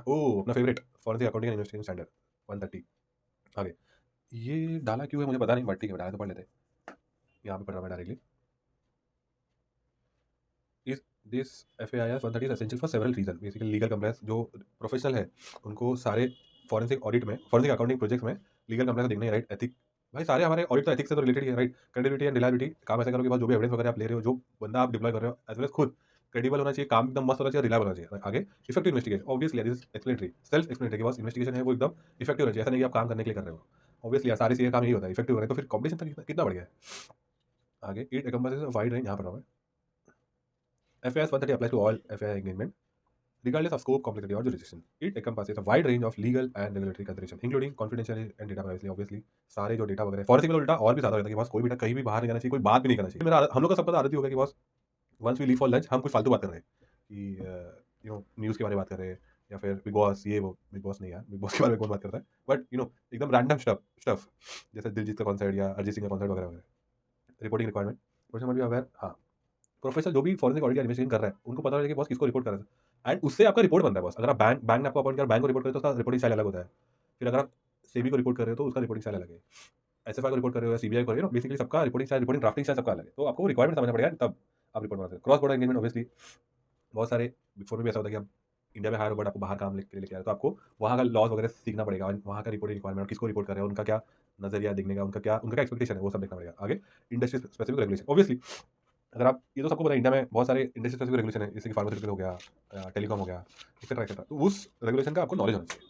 ओ अपना favourite forensic accounting and investigation standard 130। आगे ये डाला क्यों है मुझे पता नहीं, बट ठीक है डाला तो पढ़ लेते हैं। यहाँ पे पढ़ रहा मैं डायरेक्टली, इस this FAIR 130 is essential for several reason, basically legal compliance जो प्रोफेशनल है उनको सारे फॉरेंसिक ऑडिट में, फॉरेंसिक अकाउंटिंग प्रोजेक्ट्स में लीगल कंप्लायंस देखना है, राइट, एथिक, भाई सारे हमारे ऑडिट तो एथिक्स से तो रिलेटेड ही है, राइट, क्रेडिबिलिटी एंड रिलायबिलिटी, काम ऐसा करो कि बस जो भी एविडेंस वगैरह आप ले रहे हो, जो बंदा आप डिप्लॉय कर रहे हो, एज वेल एज खुद क्रेडिबल होना चाहिए, काम एकदम मस्त होना चाहिए, रिलायबल होना चाहिए। आगे effective investigation, obviously this is explanatory, self explanatory, बस इन्वेस्टिगेशन है वो एकदम इफेक्टिव होना चाहिए, ऐसा नहीं कि आप काम करने के लिए कर रहे हो, ऑब्वियसली सारी चीजें काम यही होता है, इफेक्टिव हो रहे हैं, तो फिर कॉम्पिटिशन कितना कितना बढ़ गया है। आगे it encompasses a wide range, यहाँ पर FAS 130 applies to all FAI engagement, regardless of scope, complexity, or jurisdiction. It encompasses a wide range of legal and regulatory consideration, including confidentiality and data privacy. Obviously, सारे जो data वगैरह forensic में उल्टा और भी ज़्यादा होता है कि बॉस कोई बेटा कहीं भी बाहर नहीं जाना चाहिए, कोई बात भी नहीं करना चाहिए। मेरा हम लोग का सबका तो आदत ही हो गया कि boss once we leave for lunch हम कुछ फालतू बात कर रहे हैं कि न्यूज़ के बारे में बात कर रहे हैं, या फिर बिग बॉस ये वो, बिग बॉस नहीं यार, बिग बॉस के बारे में कौन बात करता है, बट एकदम रैंडम स्टफ स्टफ जैसे दिलजीत का कॉन्सर्ट या अरिजीत सिंह का कॉन्सर्ट वगैरह वगैरह। Reporting requirement, person be aware, हाँ, प्रोफेशनल जो भी फॉरेंसिक ऑडिट या इन्वेस्टिगेशन कर रहा है उनको पता होगा कि बॉस किसको रिपोर्ट कर रहा है, एंड उससे आपका रिपोर्ट बनता है बॉस। अगर आप बैंक बैंक ने आपको अपॉइंट किया, बैंक को रिपोर्ट करें तो उसका रिपोर्टिंग स्टाइल अलग होता है। फिर अगर आप सेबी को रिपोर्ट कर रहे हो तो उसका रिपोर्टिंग स्टाइल अलग है। एसएफआई को रिपोर्ट कर रहे हो या सीबीआई को कर रहे हो, बेसिकली सबका reporting style, reporting drafting style सबका अलग है, तो आपको रिक्वायरमेंट समझना पड़ेगा तब आप रिपोर्ट बनाते हैं। क्रॉस बॉर्डर एंगेजमेंट, ऑब्वियसली बहुत सारे बिग फोर में भी ऐसा होता है कि आप इंडिया में हायर हो बट आपको बाहर काम के लिए लेके आ रहे हो, तो आपको वहाँ का लॉज वगैरह सीखना पड़ेगा, और वहाँ का रिपोर्टिंग रिक्वायरमेंट, किसको रिपोर्ट कर रहे हैं, उनका क्या नजरिया देखने का, उनका क्या एक्सपेक्टेशन है, वो सब देखना पड़ेगा। आगे इंडस्ट्री स्पेसिफिक रेगुलेशन, ऑब्वियसली अगर आप ये तो सबको पता है इंडिया में बहुत सारे इंडस्ट्री स्पेसिफिक रेगुलेशन है, जैसे कि फार्मास्यूटिकल हो गया, टेलीकॉम हो गया, एक्सेट्रा एक्सेट्रा, तो उस रेगुलेशन का आपको नॉलेज होना चाहिए।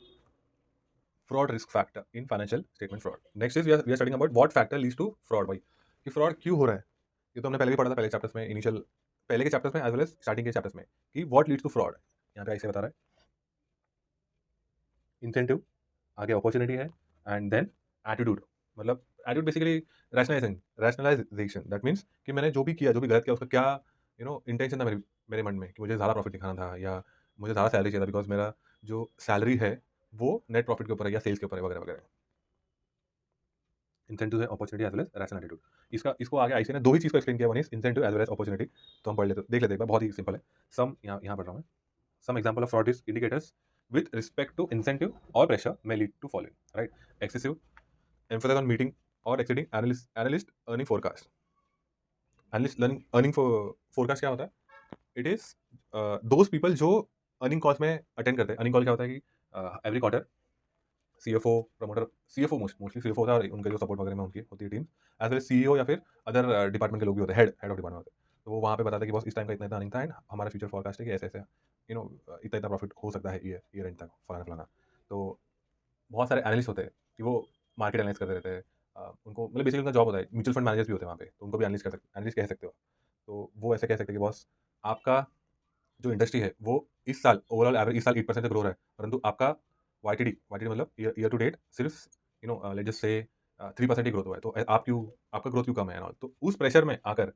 Fraud risk factor in financial statement fraud, next is we are studying about what factor leads to fraud. भाई कि फ्रॉड क्यों हो रहा है, ये तो हमने पहले भी पढ़ा था, पहले चैप्टर्स में, इनिशियल पहले के चैप्टर्स में एज वेल एज स्टार्टिंग के चैप्टर्स में, कि व्हाट लीड्स टू फ्रॉड। यहाँ पे ऐसे बता रहा है, इंसेंटिव, आगे अपॉर्चुनिटी है, एंड देन एटीट्यूड, मतलब attitude basically rationalisation, that means कि मैंने जो भी किया, जो भी गलत किया, उसका क्या इंटेंशन था मेरे मन में, कि मुझे ज़्यादा प्रॉफिट दिखाना था, या मुझे ज़्यादा सैलरी चाहिए था, बिकॉज मेरा जो सैलरी है वो नेट प्रॉफिट के ऊपर है या सेल्स के ऊपर है, वगैरह वगैरह। इंसेंटिव है, opportunity as well as rational attitude. इसको आगे आईसी ने दो ही चीज़ को एक्सप्लेन किया, one is incentive as well as opportunity. तो हम पढ़ लेते, देख लेते एक बार, बहुत ही सिंपल है। सम यहाँ पढ़ रहा हूँ मैं, some example of fraud is indicators with respect to incentive or pressure may lead to following, right? Excessive emphasis on meeting or exceeding analyst earning forecast. Analyst earning for forecast क्या होता है? It is those people जो earning calls में attend करते हैं। earning call क्या होता है कि every quarter CFO promoter, CFO mostly CFO होता है, और उनके जो सपोर्ट वगैरह में उनकी होती है टीम, एज वेल CEO या फिर अदर डिपार्टमेंट के लोग भी होते हैं, हेड ऑफ डिपार्टमेंट होते हैं, तो वो वहाँ पे बताते हैं कि बॉस इस टाइम का इतना इतना अर्निंग था, एंड हमारा फ्यूचर फॉरकास्ट है कि ऐसे ऐसे इतना इतना प्रॉफिट हो सकता है ईयर एंड तक, फलाना फलाना। तो बहुत सारे एनालिस्ट होते हैं कि वो मार्केट एनालिस करते रहते हैं, उनको मतलब बेसिकली उनका जॉब होता है, म्यूचुअल फंड मैनेजर्स भी होते हैं वहाँ पे, तो उनको भी एनालिस्ट कह सकते हो। तो वो ऐसे कह सकते हैं कि बॉस आपका जो इंडस्ट्री है वो इस साल ओवरऑल एवरेज इस साल 8% ग्रो रहा है, परंतु आपका वाईटीडी मतलब ईयर टू डेट सिर्फ let's just say 3% he growth हुआ है, तो आपका ग्रोथ क्यों कम है, तो उस प्रेशर में आकर,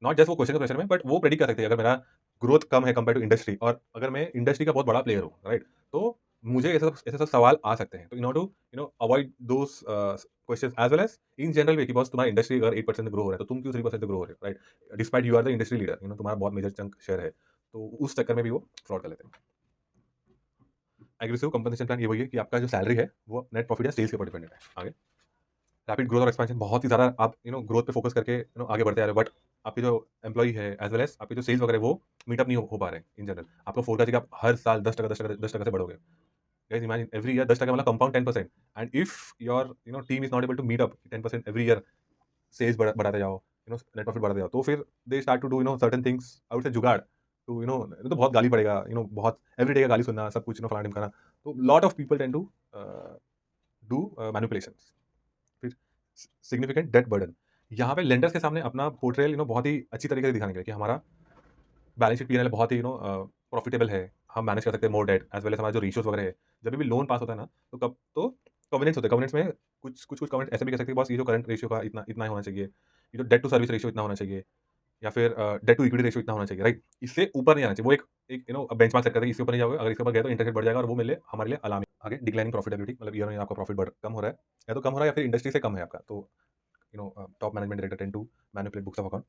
नॉट जस्ट वो क्वेश्चन के प्रेशर में, बट वो प्रेडिक्ट कर सकते हैं, अगर मेरा ग्रोथ कम है कंपेयर टू इंडस्ट्री, और अगर मैं इंडस्ट्री का बहुत बड़ा प्लेयर हूँ, राइट, तो मुझे ऐसे सब सवाल आ सकते हैं। तो in order to avoid those question as well as in general way, कि बॉस तुम्हारा इंडस्ट्री अगर 8% ग्रो हो रहा है तो तुम क्यों 3% ग्रो हो रहे हो, right, despite you are the industry leader, तुम्हारा बहुत मेजर चंक शेयर है, तो उस चक्कर में भी वो फ्रॉड कर लेते हैं। एग्रेसिव कंपनसेशन प्लान ये वही है कि आपका जो सैलरी है वो नेट प्रॉफिट या सेल्स के ऊपर डिपेंडेंट है। आगे रैपिड ग्रोथ और एक्सपेंशन, बहुत ही ज़्यादा आप ग्रोथ पे फोकस करके आगे बढ़ते आ रहे हो, बट आपके जो एम्प्लॉई है एज वेल एज आपके जो सेल्स वगैरह वो मीटअप नहीं हो पा रहे हैं इन जनरल। आपको फोरकास्ट है कि आप हर साल 10% से बढ़ोगे। गाइस इमेजिन एवरी ईयर 10% मतलब compound 10%, and if your team is not able to meet up 10% every year, sales बढ़ाते जाओ, नेट प्रॉफिट बढ़ाते जाओ, तो फिर they start to do certain things, I would say jugaad, तो तो बहुत गाली पड़ेगा, बहुत एवरी डे का गाली सुनना, सब कुछ फलाना ढिमकाना, तो lot of people tend to do manipulations. फिर सिग्निफिकेंट डेट बर्डन, यहाँ पे लेंडर्स के सामने अपना पोर्ट्रेल बहुत ही अच्छी तरीके से दिखाने के लिए कि हमारा बैलेंस शीट पीएनएल बहुत ही प्रॉफिटेबल है, हम मैनेज कर सकते हैं मोर डेट एज वेल एज हमारा जो रेशियोज वगैरह है, जब भी लोन पास होता है ना, तो कवेनेंट्स होते हैं, कवेनेंट्स में कुछ कवेनेंट ऐसे भी कह सकते हैं बॉस ये जो करंट रेशियो का इतना इतना होना चाहिए, ये जो डेट टू सर्विस रेशियो इतना होना चाहिए, या फिर डेट टू इक्विटी रेशियो इतना होना चाहिए, राइट, इससे ऊपर नहीं आना चाहिए। वो एक बेंचमार्क सेट करते हैं, इससे ऊपर नहीं जाओगे, अगर इसके ऊपर गए तो इंटरेस्ट बढ़ जाएगा, और वो मेरे लिए हमारे लिए अलार्मिंग। आगे डिक्लाइनिंग प्रॉफिटेबिलिटी, मतलब ईयर में आपका प्रॉफिट कम हो रहा है, या तो कम हो रहा है या फिर इंडस्ट्री से कम है आपका, तो top management director tend to manipulate books of account.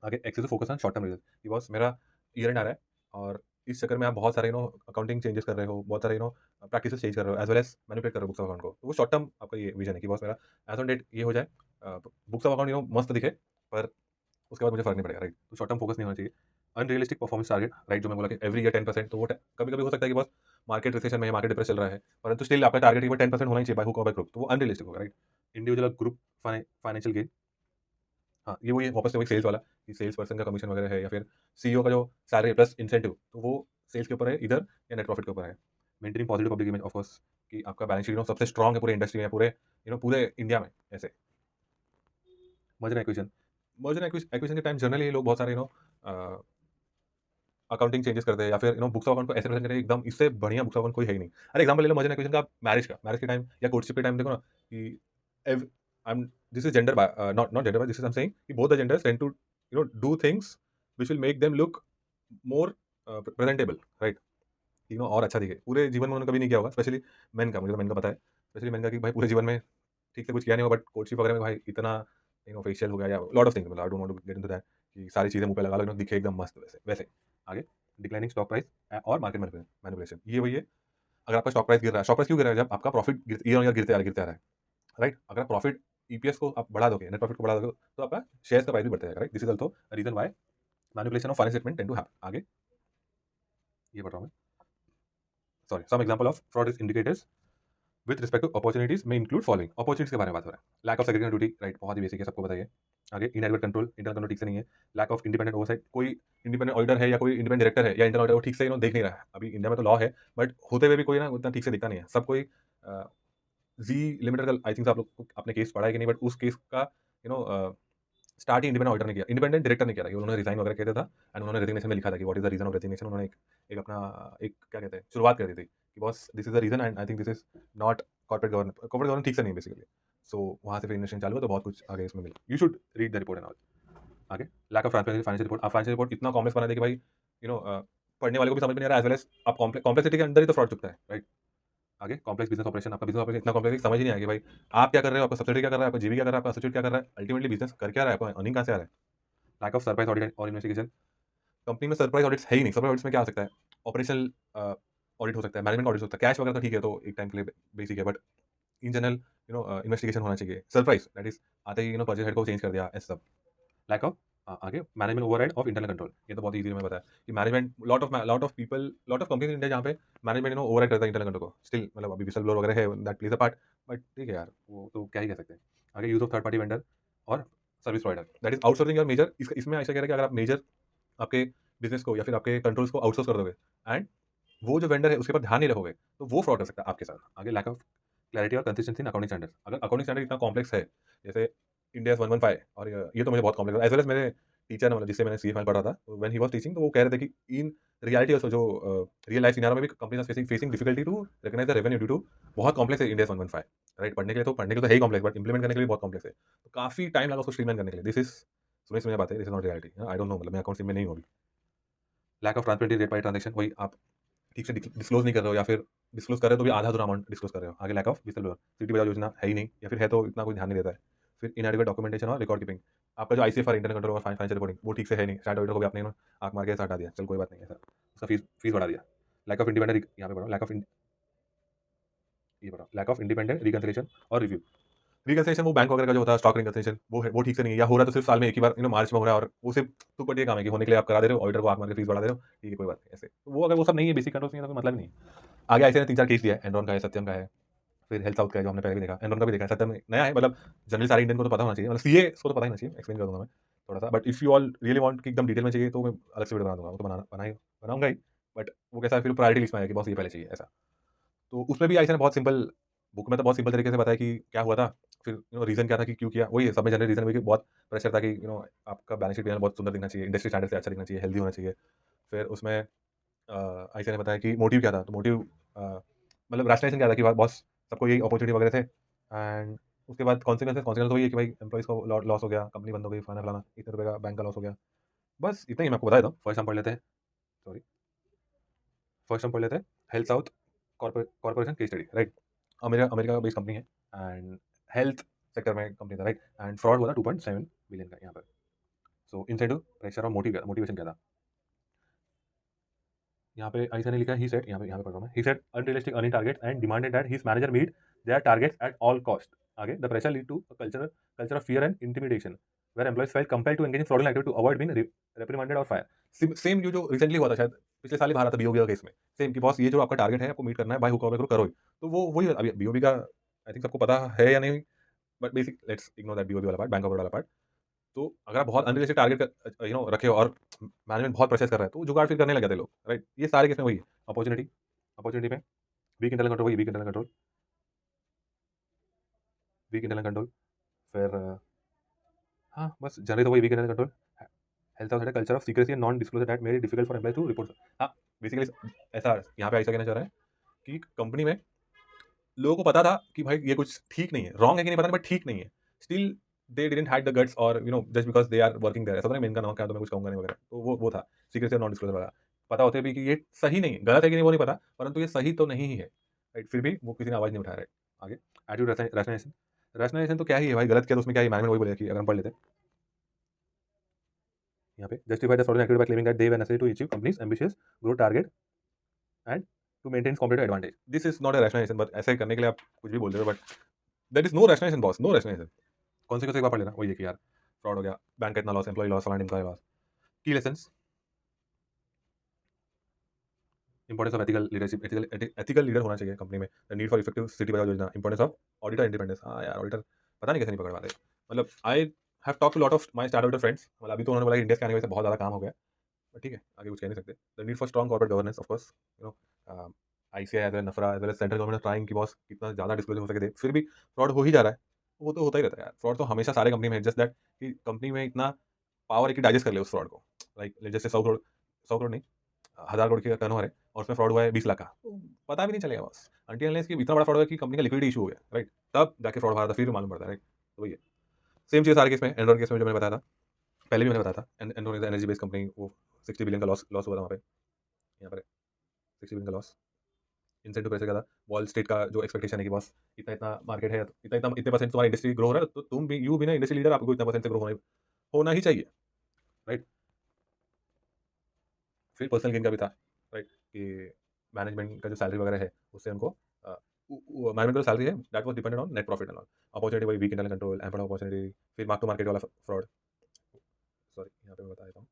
आगे excessive focus on short term result, कि बॉस मेरा ईयर एंड आ रहा है, और इस चक्कर में आप बहुत सारे अकाउंटिंग चेंजेस कर रहे हो, बहुत सारे प्रैक्टिसेस चेंज कर रहे हो, एज वेल एज मैनिपुलेट कर रहे हो बुक्स ऑफ अकाउंट को, तो वो शॉर्ट टर्म आपका ये विजन है कि बॉस मेरा एज ऑन डेट ये हो जाए, बुक्स ऑफ अकाउंट मस्त दिखे, पर उसके बाद मुझे फर्क नहीं पड़ेगा, राइट, तो शॉर्ट टर्म फोकस नहीं होना चाहिए। अनरियलिस्टिक परफॉर्मेंस टारगेट, राइट, जो मैं बोला कि एवरी ईयर 10%, तो वो कभी कभी हो सकता है कि बस मार्केट रिसेशन में है, मार्केट डिप्रेस चल रहा है, परंतु स्टिल आपका टारगेट केवल 10% होना ही चाहिए बाय हुक और बाय क्रुक, तो वो अनरियलिस्टिक होगा, right? Individual group financial gain, हाँ, ये वही है वापस से वही सेल्स वाला कि सेल्स पर्सन का कमीशन वगैरह है या फिर सीईओ का जो सैलरी प्लस इंसेंटिव, तो वो सेल्स के ऊपर है इधर या नेट प्रॉफिट के ऊपर है। Maintaining positive public image of course कि आपका बैलेंस शीट सबसे स्ट्रांग है पूरे इंडस्ट्री में, पूरे पूरे इंडिया में ऐसे। मर्जर एक्विजिशन, मर्जर एक्विजिशन के टाइम जनरली लोग बहुत सारे अकाउंटिंग चेंजेस करते हैं या फिर बुक्स ऑफ अकाउंट को ऐसे प्रेजेंट करते हैं एकदम इससे बढ़िया बुक्स ऑफ अकाउंट कोई है ही नहीं। अरे एग्जांपल ले लो मर्जर एक्विजिशन का, मैरिज के टाइम या कोर्टशिप के टाइम देखो ना कि I am this is gender not not gender this is I am saying कि both the genders tend to do things which will make them look more presentable, right? और अच्छा दिखे। पूरे जीवन में उन्होंने कभी नहीं किया होगा, स्पेशली मेन का, मुझे तो मेन का पता है, स्पेशली मेन का कि भाई पूरे जीवन में ठीक से कुछ किया नहीं होगा, बट कोर्टशिप वगैरह में भाई इतना फेशियल हो गया या लॉट ऑफ थिंग्स, मतलब I don't want to get into that कि सारी चीज़ें मुँह पे लगा लो दिखे एकदम मस्त वैसे वैसे। आगे डिक्लाइनिंग स्टॉक प्राइस और मार्केट मैनिपुलेशन, ये वही है। अगर आपका स्टॉक प्राइस गिर रहा है, स्टॉक प्राइस क्यों गिर रहा है? जब आपका प्रॉफिट ईयर ऑन ईयर गिरते आ रहा है, राइट? अगर प्रॉफिट ईपीएस को आप बढ़ा दोगे, नेट प्रॉफिट को बढ़ा दोगे, तो आपका शेयर्स का प्राइस भी बढ़ता जाएगा, right? This is also reason why manipulation of financial statement tend to happen. आगे ये पढ़ रहा हूँ मैं, sorry. Some example of fraud indicators with respect to opportunities may include following. Opportunities के बारे में बात हो रहा है। Lack of segregation duty, right? बहुत ही बेसिक है, सबको बताइए। आगे इनएडिक्वेट कंट्रोल, इंटरनल कंट्रोल ठीक से नहीं है। लैक ऑफ इंडिपेंडेंट ओवरसाइट, कोई इंडिपेंडेंट ऑडिटर है या कोई इंडिपेंडेंट डायरेक्टर है या इंटरनल ऑडिटर वो ठीक से देख नहीं रहा है। अभी इंडिया में तो लॉ है, बट होते हुए भी कोई ना उतना ठीक से दिखता नहीं है। सब कोई जी लिमिटेड का आई थिंक आप लोग आपने केस पढ़ा है कि नहीं, बट उस केस का you know start he independent auditor ने किया, इंडिपेंडेंट डायरेक्टर ने किया था कि उन्होंने रिजाइन वगैरह किया था एंड उन्होंने रेजिग्नेशन में लिखा था कि what is the reason of resignation. उन्होंने एक अपना एक क्या कहते हैं शुरुआत कर दी थी कि boss this is the reason and I think this is not corporate governance ठीक से नहीं बेसिकली। सो वहाँ से फिर इन्वेस्टिगेशन चालू हुआ, तो बहुत कुछ आगे इसमें मिला। You should read the report and all. आगे lack of transparency financial report, आप फाइनेंशियल रिपोर्ट इतना कॉम्प्लेक्स बना दे कि भाई पढ़ने वाले को भी समझ में नहीं आ रहा, एज वेल एज आप कॉम्प्लेक्सिटी के अंदर ही तो फ्रॉड चुकता है, राइट? आगे कॉम्प्लेक्स बिजनेस ऑपरेशन, आपका बिजनेस ऑपरेशन इतना कॉम्प्लेक्स समझ ही नहीं आएगा भाई आप क्या कर रहे हो, आपका सब्सिडी क्या कर रहा है, आपका जीवी क्या कर रहा है, आपका एसोसिएट क्या कर रहा है, अल्टीमेटली बिजनेस कर क्या रहा है, आपका अर्निंग कहाँ से आ रहा है। लैक ऑफ सरप्राइज ऑडिट और इन्वेस्टिगेशन, कंपनी में सरप्राइज ऑडिट्स है ही नहीं। सरप्राइज ऑडिट्स में क्या आ सकता है? ऑपरेशनल ऑडिट हो सकता है, मैनेजमेंट ऑडिट हो सकता है, कैश वगैरह तो ठीक है, तो एक टाइम के लिए बेसिक है, बट इन जनरल इन्वेस्टिगेशन होना चाहिए। सरप्राइज दैट इज आते ही परचेज हेड को चेंज कर दिया, ऐसा सब। लैक ऑफ आगे management overhead of internal control, ये तो बहुत ईजी में बताया कि management lot of people lot of companies India जहाँ पे मैनेजमेंट ओवरहेड करता है इंटरनल कंट्रोल को, स्टिल मतलब अभी विसल ब्लोअर वगैरह है, that plays a part, but ठीक है यार, वो तो क्या ही कह सकते हैं। आगे use of third party vendor और service provider, that is outsourcing your major, इसमें ऐसा कह रहा है कि अगर आप मेजर आपके बिजनेस को या फिर आपके कंट्रोल्स को आउटसोर्स कर दोगे एंड वो जो वेंडर है उसके पर ध्यान नहीं रखोगे, तो वो फ्रॉड कर सकता है आपके साथ। आगे लैक ऑफ क्लैरिटी और कंसिस्टेंसी इन अकाउंटिंग स्टैंडर्ड, अगर अकाउंटिंग स्टैंडर्ड इतना कॉम्प्लेक्स है, जैसे इंडिया 115, और ये तो मुझे बहुत कॉम्प्लेक्स एज वेल एज मेरे टीचर ने, मतलब जिससे मैंने सीएफएल पढ़ा था, व्हेन ही वाज टीचिंग, तो वो कह रहे थे कि इन रियलिटी ऑल्सो जो रियल लाइफ सिनेरियो में भी companies are facing difficulty to recognise the revenue due to, बहुत कॉम्प्लेक्स है इंडिया 115, राइट? पढ़ने के लिए तो है ही कॉम्प्लेक्स, बट इंप्लीमेंट करने के लिए भी बहुत कॉम्प्लेक्स है, तो काफी टाइम लगा उसको स्ट्रीमलाइन करने के लिए। दिस इज सुनी सुनी बात है, this is not reality, I don't know, मतलब मैं अकाउंट्स में नहीं हूँ अभी। Lack of transparency rate by transaction, वही आप ठीक से डिस्क्लोज नहीं कर रहे हो या फिर डिस्क्लोज कर रहे हो तो भी आधा अधूरा अमाउंट डिस्क्लोज कर रहे हो। आगे लैक ऑफ विसल ब्लोअर, सिटी बजाओ योजना है ही नहीं, या फिर है तो इतना कोई ध्यान नहीं देता है। फिर इनएडिक्वेट डॉक्यूमेंटेशन और रिकॉर्ड कीपिंग, आपका जो आईसीएफआर इंटरनल कंट्रोल और फाइनेंशियल रिपोर्टिंग वो ठीक से है नहीं, स्टैंड ऑडिटर को भी आपने आंख मार के ऐसा हटा दिया, चल कोई बात नहीं, ऐसा उसका फीस बढ़ा दिया। लैक ऑफ इंडिपेंडेंट, यहाँ पे पढ़ो लैक ऑफ ये पढ़ो लैक ऑफ इंडिपेंडेंट रिकंसिलिएशन और रिव्यू। रिकंसिलिएशन वो बैंक वगैरह का जो होता है स्टॉक रिकंसिलिएशन, वो ठीक से नहीं है, या हो रहा है तो सिर्फ साल में एक ही बार मार्च में हो रहा है, और वो सिर्फ टुकड़िया काम है कि होने के लिए आप करा दे रहे हो, ऑडिटर को आंख मार के फीस बढ़ा दे रहे हो, ठीक है कोई बात नहीं ऐसे। तो वो अगर वो सब नहीं है, बेसिक कंट्रोल नहीं है, तो कोई मतलब नहीं है। आगे ऐसे ने 3-4 केस दिया है, एनरॉन का है, सत्यम का है, फिर हेल्थ साउथ का है जो हमने पहले भी देखा, एनरॉन का भी देखा है, सत्यम नया है, मतलब जनरली सारे इंडियन को तो पता होना चाहिए, मतलब सीए को तो पता ही होना चाहिए, एक्सप्लेन कर दूंगा मैं थोड़ा सा, but if you all really want कि एकदम डिटेल में चाहिए तो मैं अलग से वीडियो बना दूंगा, वो तो बनाऊंगा ही, बट वो कैसा है फिर प्रायोरिटी लिस्ट में आएगा कि बॉस ये पहले चाहिए ऐसा। तो उसमें भी ऐसा ने बहुत सिंपल, बुक में तो बहुत सिंपल तरीके से बताया कि क्या हुआ था, फिर रीजन क्या था कि क्यों किया, वही है सब में जनरल रीजन वही कि बहुत प्रेशर था कि आपका बैलेंस शीट बहुत सुंदर दिखना चाहिए, इंडस्ट्री स्टैंडर्ड से अच्छा दिखना चाहिए, हेल्दी होना चाहिए। फिर उसमें ऐसे ने बताया कि मोटिव क्या था, तो मोटिव मतलब रैशनलाइजेशन क्या था कि बॉस सबको यही अपॉर्चुनिटी वगैरह थे, एंड उसके बाद कॉन्सिक्वेंस वही है कि भाई एम्प्लॉइज को लॉस हो गया, कंपनी बंद हो गई, फलाना फलाना, इतने रुपये का बैंक का लॉस हो गया, बस इतना ही मैं आपको बता देता हूँ। फर्स्ट हम पढ़ लेते हैं, सॉरी, फर्स्ट हम पढ़ लेते हैं health south corporation case study, right? America America का बेस्ड कंपनी है एंड हेल्थ सेक्टर में कंपनी था, राइट? एंड फ्रॉड हुआ था 2.7 बिलियन का यहाँ पर। सो इंसेंटिव प्रेशर और मोटिवेशन क्या था, यहाँ पे ऐसा नहीं लिखा है, ही सेड, यहाँ पे पढ़ रहा हूँ मैं, he said unrealistic earning targets and demanded that his manager meet their targets at all cost. आगे the pressure lead to culture of fear and intimidation where employees felt compelled to engage in fraudulent activity to avoid being reprimanded और fire. Same जो recently हुआ था, शायद पिछले साल ही बाहर आया था बीओबी का केस में, सेम कि बॉस ये जो आपका टारगेट है आपको मीट करना है, बाय हुक और बाय क्रुक करो ही। तो वो वही अभी बीओबी का आई थिंक सबको पता है या नहीं, but basic let's ignore that BOB वाला पार्ट, बैंक ऑफ बड़ौदा वाला पार्ट। तो अगर आप बहुत अनरियलिस्टिक टारगेट रखे हो और मैनेजमेंट बहुत प्रेशर कर रहा है, तो जुगाड़ फिर करने लग जाते हैं लोग, राइट? ये सारे केस में वही है, अपॉर्चुनिटी, अपॉर्चुनिटी पे वीक इंटरनल कंट्रोल, वही weak internal control, weak internal control, फिर हाँ, बस जनरली तो वही weak internal control, health of culture of secrecy and non disclosure that made it difficult for employees to report. हाँ, basically ऐसा यहाँ पे ऐसा कहना चाह रहा है कि कंपनी में लोगों को पता था कि भाई ये कुछ ठीक नहीं है, रॉन्ग है कि नहीं पता नहीं, बट ठीक नहीं है। Still they didn't had the guts और just because they are working there, ऐसा तो नहीं मैं इनका नाम क्या है तो मैं कुछ कहूँगा नहीं वगैरह। तो वो था सीक्रेसी और नॉन डिस्क्लोजर वाला। पता होते भी कि ये सही नहीं है, गलत है कि नहीं वो नहीं पता, परंतु ये सही तो नहीं ही है, राइट? फिर भी वो किसी ने आवाज़ नहीं उठाया, राइट? आगे एटीट्यूड रैशनलाइजेशन, रैशनलाइजेशन तो क्या ही है भाई, गलत किया तो उसमें क्या ही, मैनेजमेंट वही बोलेगा कि अगर हम पढ़ लेते हैं यहाँ पे, justify the fraudulent activity by claiming that they were necessary to achieve company's ambitious growth target and to maintain competitive advantage. This is not a rationalisation, but ऐसे करने के लिए आप कुछ भी बोल रहे हो, but there is no rationalisation boss, no rationalisation. Consequence एक बार पढ़ लेना, वही है कि यार फ्रॉड हो गया, बैंक का इतना लॉस, एम्प्लॉय लॉस, फलाना एम्प्लॉय लॉस। की lessons, importance of ethical leadership, ethical leader होना चाहिए कंपनी में, the need for effective city बचाओ योजना, इंपॉर्टेंस ऑफ ऑडिटर इंडिपेंडेंस। हाँ यार, ऑडिटर पता नहीं कैसे नहीं पकड़ पाते, मतलब I have talk to lot of my star auditor friends, मतलब अभी तो उन्होंने बोला कि इंडिया के आने की वजह से बहुत ज़्यादा काम हो गया, बट ठीक है, आगे कुछ कह नहीं सकते। The need for strong corporate governance, of course ICI as well NFRA as well as central government trying कि बॉस कितना ज़्यादा डिस्क्लोजर हो सके दे, फिर भी फ्रॉड हो ही जा रहा है। वो तो होता ही रहता है यार, फ्रॉड तो हमेशा सारे कंपनी में है, जस्ट दैट कि कंपनी में इतना पावर है कि डाइजेस्ट कर ले उस फ्रॉड को। लाइक जैसे 100 करोड़, 100 करोड़ नहीं, 1000 करोड़ की टर्नओवर है और उसमें फ्रॉड हुआ है 20 लाख का, तो पता भी नहीं चलेगा बस, अंटिल अनलेस कि इतना बड़ा फ्रॉड हुआ कि कंपनी का लिक्विडिटी इशू हो गया, राइट? तब जाके फ्रॉड हुआ था, फिर मालूम पड़ता है, राइट? तो वही है। सेम चीज़ सारे केस में, एनरॉन केस में जो मैंने बताया था, पहले भी मैंने बताया था, Enron is energy based company, वो 60 बिलियन का लॉस लॉस हुआ था वहाँ पे, यहाँ पर 60 बिलियन का लॉस। इंसेंटिव पैसे का था, वॉल स्ट्रीट का जो एक्सपेक्टेशन है कि बस इतना इतना मार्केट है, इतना इतना इतने परसेंट तुम्हारी इंडस्ट्री ग्रो हो रहा है, तो तुम भी यू भी ना इंडस्ट्री लीडर, आपको इतना परसेंट से ग्रो होना ही चाहिए, राइट? फिर पर्सनल गेन का भी था, राइट? कि मैनेजमेंट का जो सैलरी वगैरह है उससे उनको मैनेजमेंट का जो सैलरी है that was dependent on net profit and all. Opportunity वही weak internal control, ample opportunity, फिर मार्क टू मार्केट वाला फ्रॉड, सॉरी यहाँ पे मैं बता देता हूँ,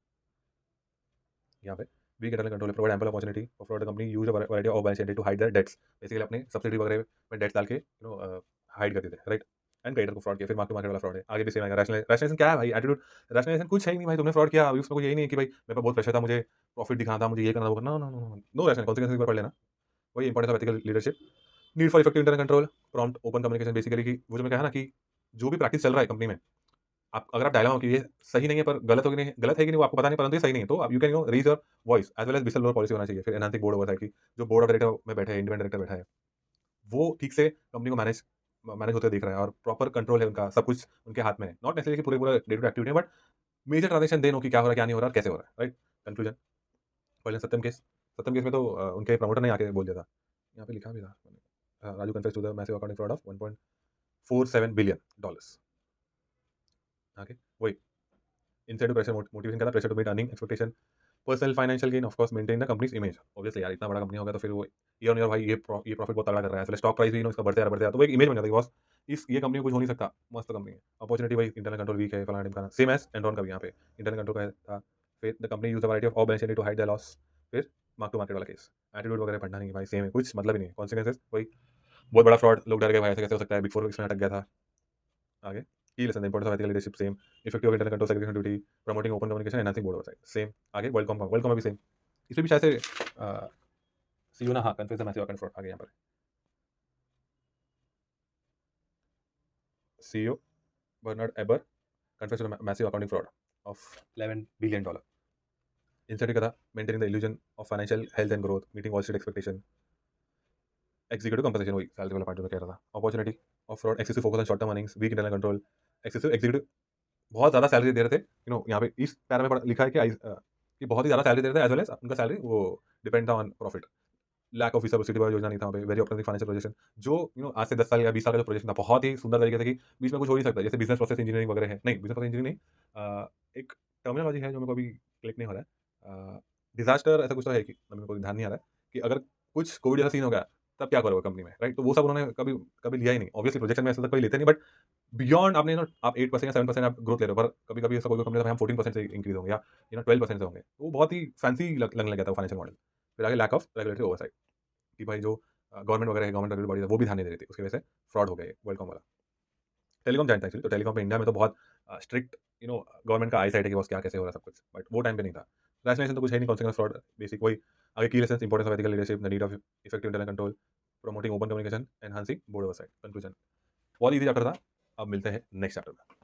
यहाँ पे weak internal control provide ample opportunity for fraud company use variety of balance sheet to hide their debts, basically अपने सब्सिडी वगैरह में डेट्स डाल के हाइड कर देते हैं, राइट? एंड क्रेडिटर को फ्रॉड किया, फिर मार्क टू मार्केट वाला फ्रॉड है, आगे भी सेम आएगा। रैशनलाइजेशन क्या है भाई? एटीट्यूड। रैशनलाइजेशन कुछ है ही नहीं भाई, तुमने फ्रॉड किया, अभी उसमें कुछ यही नहीं है कि भाई मेरे पास बहुत प्रेशर था, मुझे प्रॉफिट दिखाना था, मुझे ये करना, वो करना, no no no no rational consequence एक बार पढ़ लेना। वही importance of ethical leadership, need for effective internal control, prompt open communication, basically कि वो जो मैं कहा ना कि जो भी प्रैक्टिस चल रहा है कंपनी में, आप अगर आप डायलॉग हो कि ये सही नहीं है, पर गलत हो कि नहीं, गलत है कि नहीं वो आपको पता नहीं, परंतु ये सही नहीं है, तो आप you can raise your voice as well as whistle blower policy होना चाहिए। फिर एनहांसिंग बोर्ड ओवरसाइट की, जो बोर्ड ऑफ डायरेक्टर में बैठे हैं, इंडिपेंडेंट डायरेक्टर बैठा है, वो ठीक से कंपनी को मैनेज मैनेज होते देख रहा है और प्रॉपर कंट्रोल है उनका, सब कुछ उनके हाथ में है, नॉट नेसेसरी कि पूरे पूरा डे टू डे एक्टिविटी है, but major transaction they know कि क्या हो रहा है, क्या नहीं हो रहा, और कैसे हो रहा है, राइट? कंक्लूजन, पहले सत्यम केस में तो उनके प्रमोटर ने आके बोल दिया था, यहाँ पे लिखा भी था, Raju confess to the massive accounting fraud of $1.47 billion। आगे वही इंसेंटिव प्रेशर, मोटिवेशन का था, pressure to meet earning expectation, personal financial gain, of course maintain the company's image. Obviously यार, इतना बड़ा कंपनी होगा तो फिर वो ईयर ऑन ईयर भाई ये प्रॉफिट बहुत तगड़ा कर रहा है, स्टॉक प्राइस भी इसका बढ़ते रहा, तो वो एक इमेज बन जाता है बॉस, इस ये कंपनी को कुछ हो नहीं सकता, मस्त कंपनी है। अपॉर्चुनिटी भाई इंटरनल कंट्रोल वीक है, फलाना ढिमकाना, सेम एज एनरॉन का भी यहाँ पे इंटरनल कंट्रोल का था। फिर the company use a variety of balance sheet to hide the loss, फिर मार्क टू मार्केट वाला केस। एटीट्यूड वगैरह पढ़ना नहीं भाई, सेम है, कुछ मतलब ही नहीं है। कॉन्सिक्वेंसेस वही, बहुत बड़ा फ्रॉड, लोग डर गए भाई, ऐसे कैसे हो सकता है, बिग फोर इसमें अटक गया था। आगे की lesson, importance of ethical leadership, same effective internal control, segregation duty, promoting open communication, enhancing board oversight, same. आगे वर्ल्ड कॉम भी सेम, इसमें भी शायद से सीयू ना, हाँ, कन्फ्यूज मैसिव अकाउंट फ्रॉड आगे यहाँ पर CEO Bernard Ebbers confess to massive accounting fraud of $11 billion। Incentive का था, maintaining the illusion of financial health and growth, meeting wall street expectation, executive compensation, वही सैलरी वाला part जो मैं कह रहा था। Opportunity of fraud, excessive focus on short term earnings, weak internal control, excessive executive, बहुत ज़्यादा सैलरी दे रहे थे, यहाँ पे इस पैरा में लिखा है कि बहुत ही ज़्यादा सैलरी दे रहे थे, एज वेल एज उनका सैलरी वो डिपेंड था ऑन प्रॉफिट। लैक ऑफ विसा सिटी योजना नहीं था वहाँ पे, वेरी ऑप्टिमिस्टिक फाइनेंशियल प्रोजेक्शन, जो आज से 10 साल या 20 साल का जो प्रोजेक्शन था, बहुत ही सुंदर तरीके से कि बीच में कुछ हो नहीं सकता, जैसे बिजनेस प्रोसेस इंजीनियरिंग वगैरह है, नहीं बिजनेस प्रोसेस इंजीनियरिंग नहीं, एक टर्मिनोलॉजी है जो मेरे को अभी क्लिक नहीं हो रहा है, डिजास्टर ऐसा कुछ तो है कि मेरे को ध्यान नहीं आ रहा है, कि अगर कुछ कोविड जैसा सीन हो गया तब क्या करोगे कंपनी में, राइट? तो वो सब उन्होंने कभी कभी लिया ही नहीं, ऑब्वियसली प्रोजेक्शन में ऐसा तो कोई लेते नहीं, बट बियॉन्ड आपने आप 8% या 7% आप ग्रोथ ले रहे हो, पर कभी-कभी ऐसा कोई कंपनी है हम 14% से इंक्रीज़ होंगे या 12% से होंगे। तो वो बहुत ही फैंसी लगने लग जाता है फाइनेंशियल मॉडल। फिर आगे लैक ऑफ रेगुलेटरी ओवरसाइट कि भाई जो गवर्नमेंट वगैरह है, गवर्नमेंट रेगुलेटरी बॉडीज़ है, वो भी ध्यान नहीं दे रही थी। उसकी वजह से फ्रॉड हो गया ये वर्ल्डकॉम वाला। टेलीकॉम जानता है एक्चुअली, तो टेलीकॉम पे इंडिया में तो बहुत स्ट्रिक्ट गवर्नमेंट का आई साइट है कि बस क्या कैसे हो रहा है सब कुछ, बट वो टाइम पे नहीं था। रैशनलाइजेशन तो कुछ है नहीं, कॉन्सिक्वेंस फ्रॉड बेसिक वही आगे की lessons importance of ethical leadership, the need of effective internal control, promoting open communication, enhancing board oversight, conclusion. बहुत ईज़ी चैप्टर था, अब मिलते हैं नेक्स्ट चैप्टर में।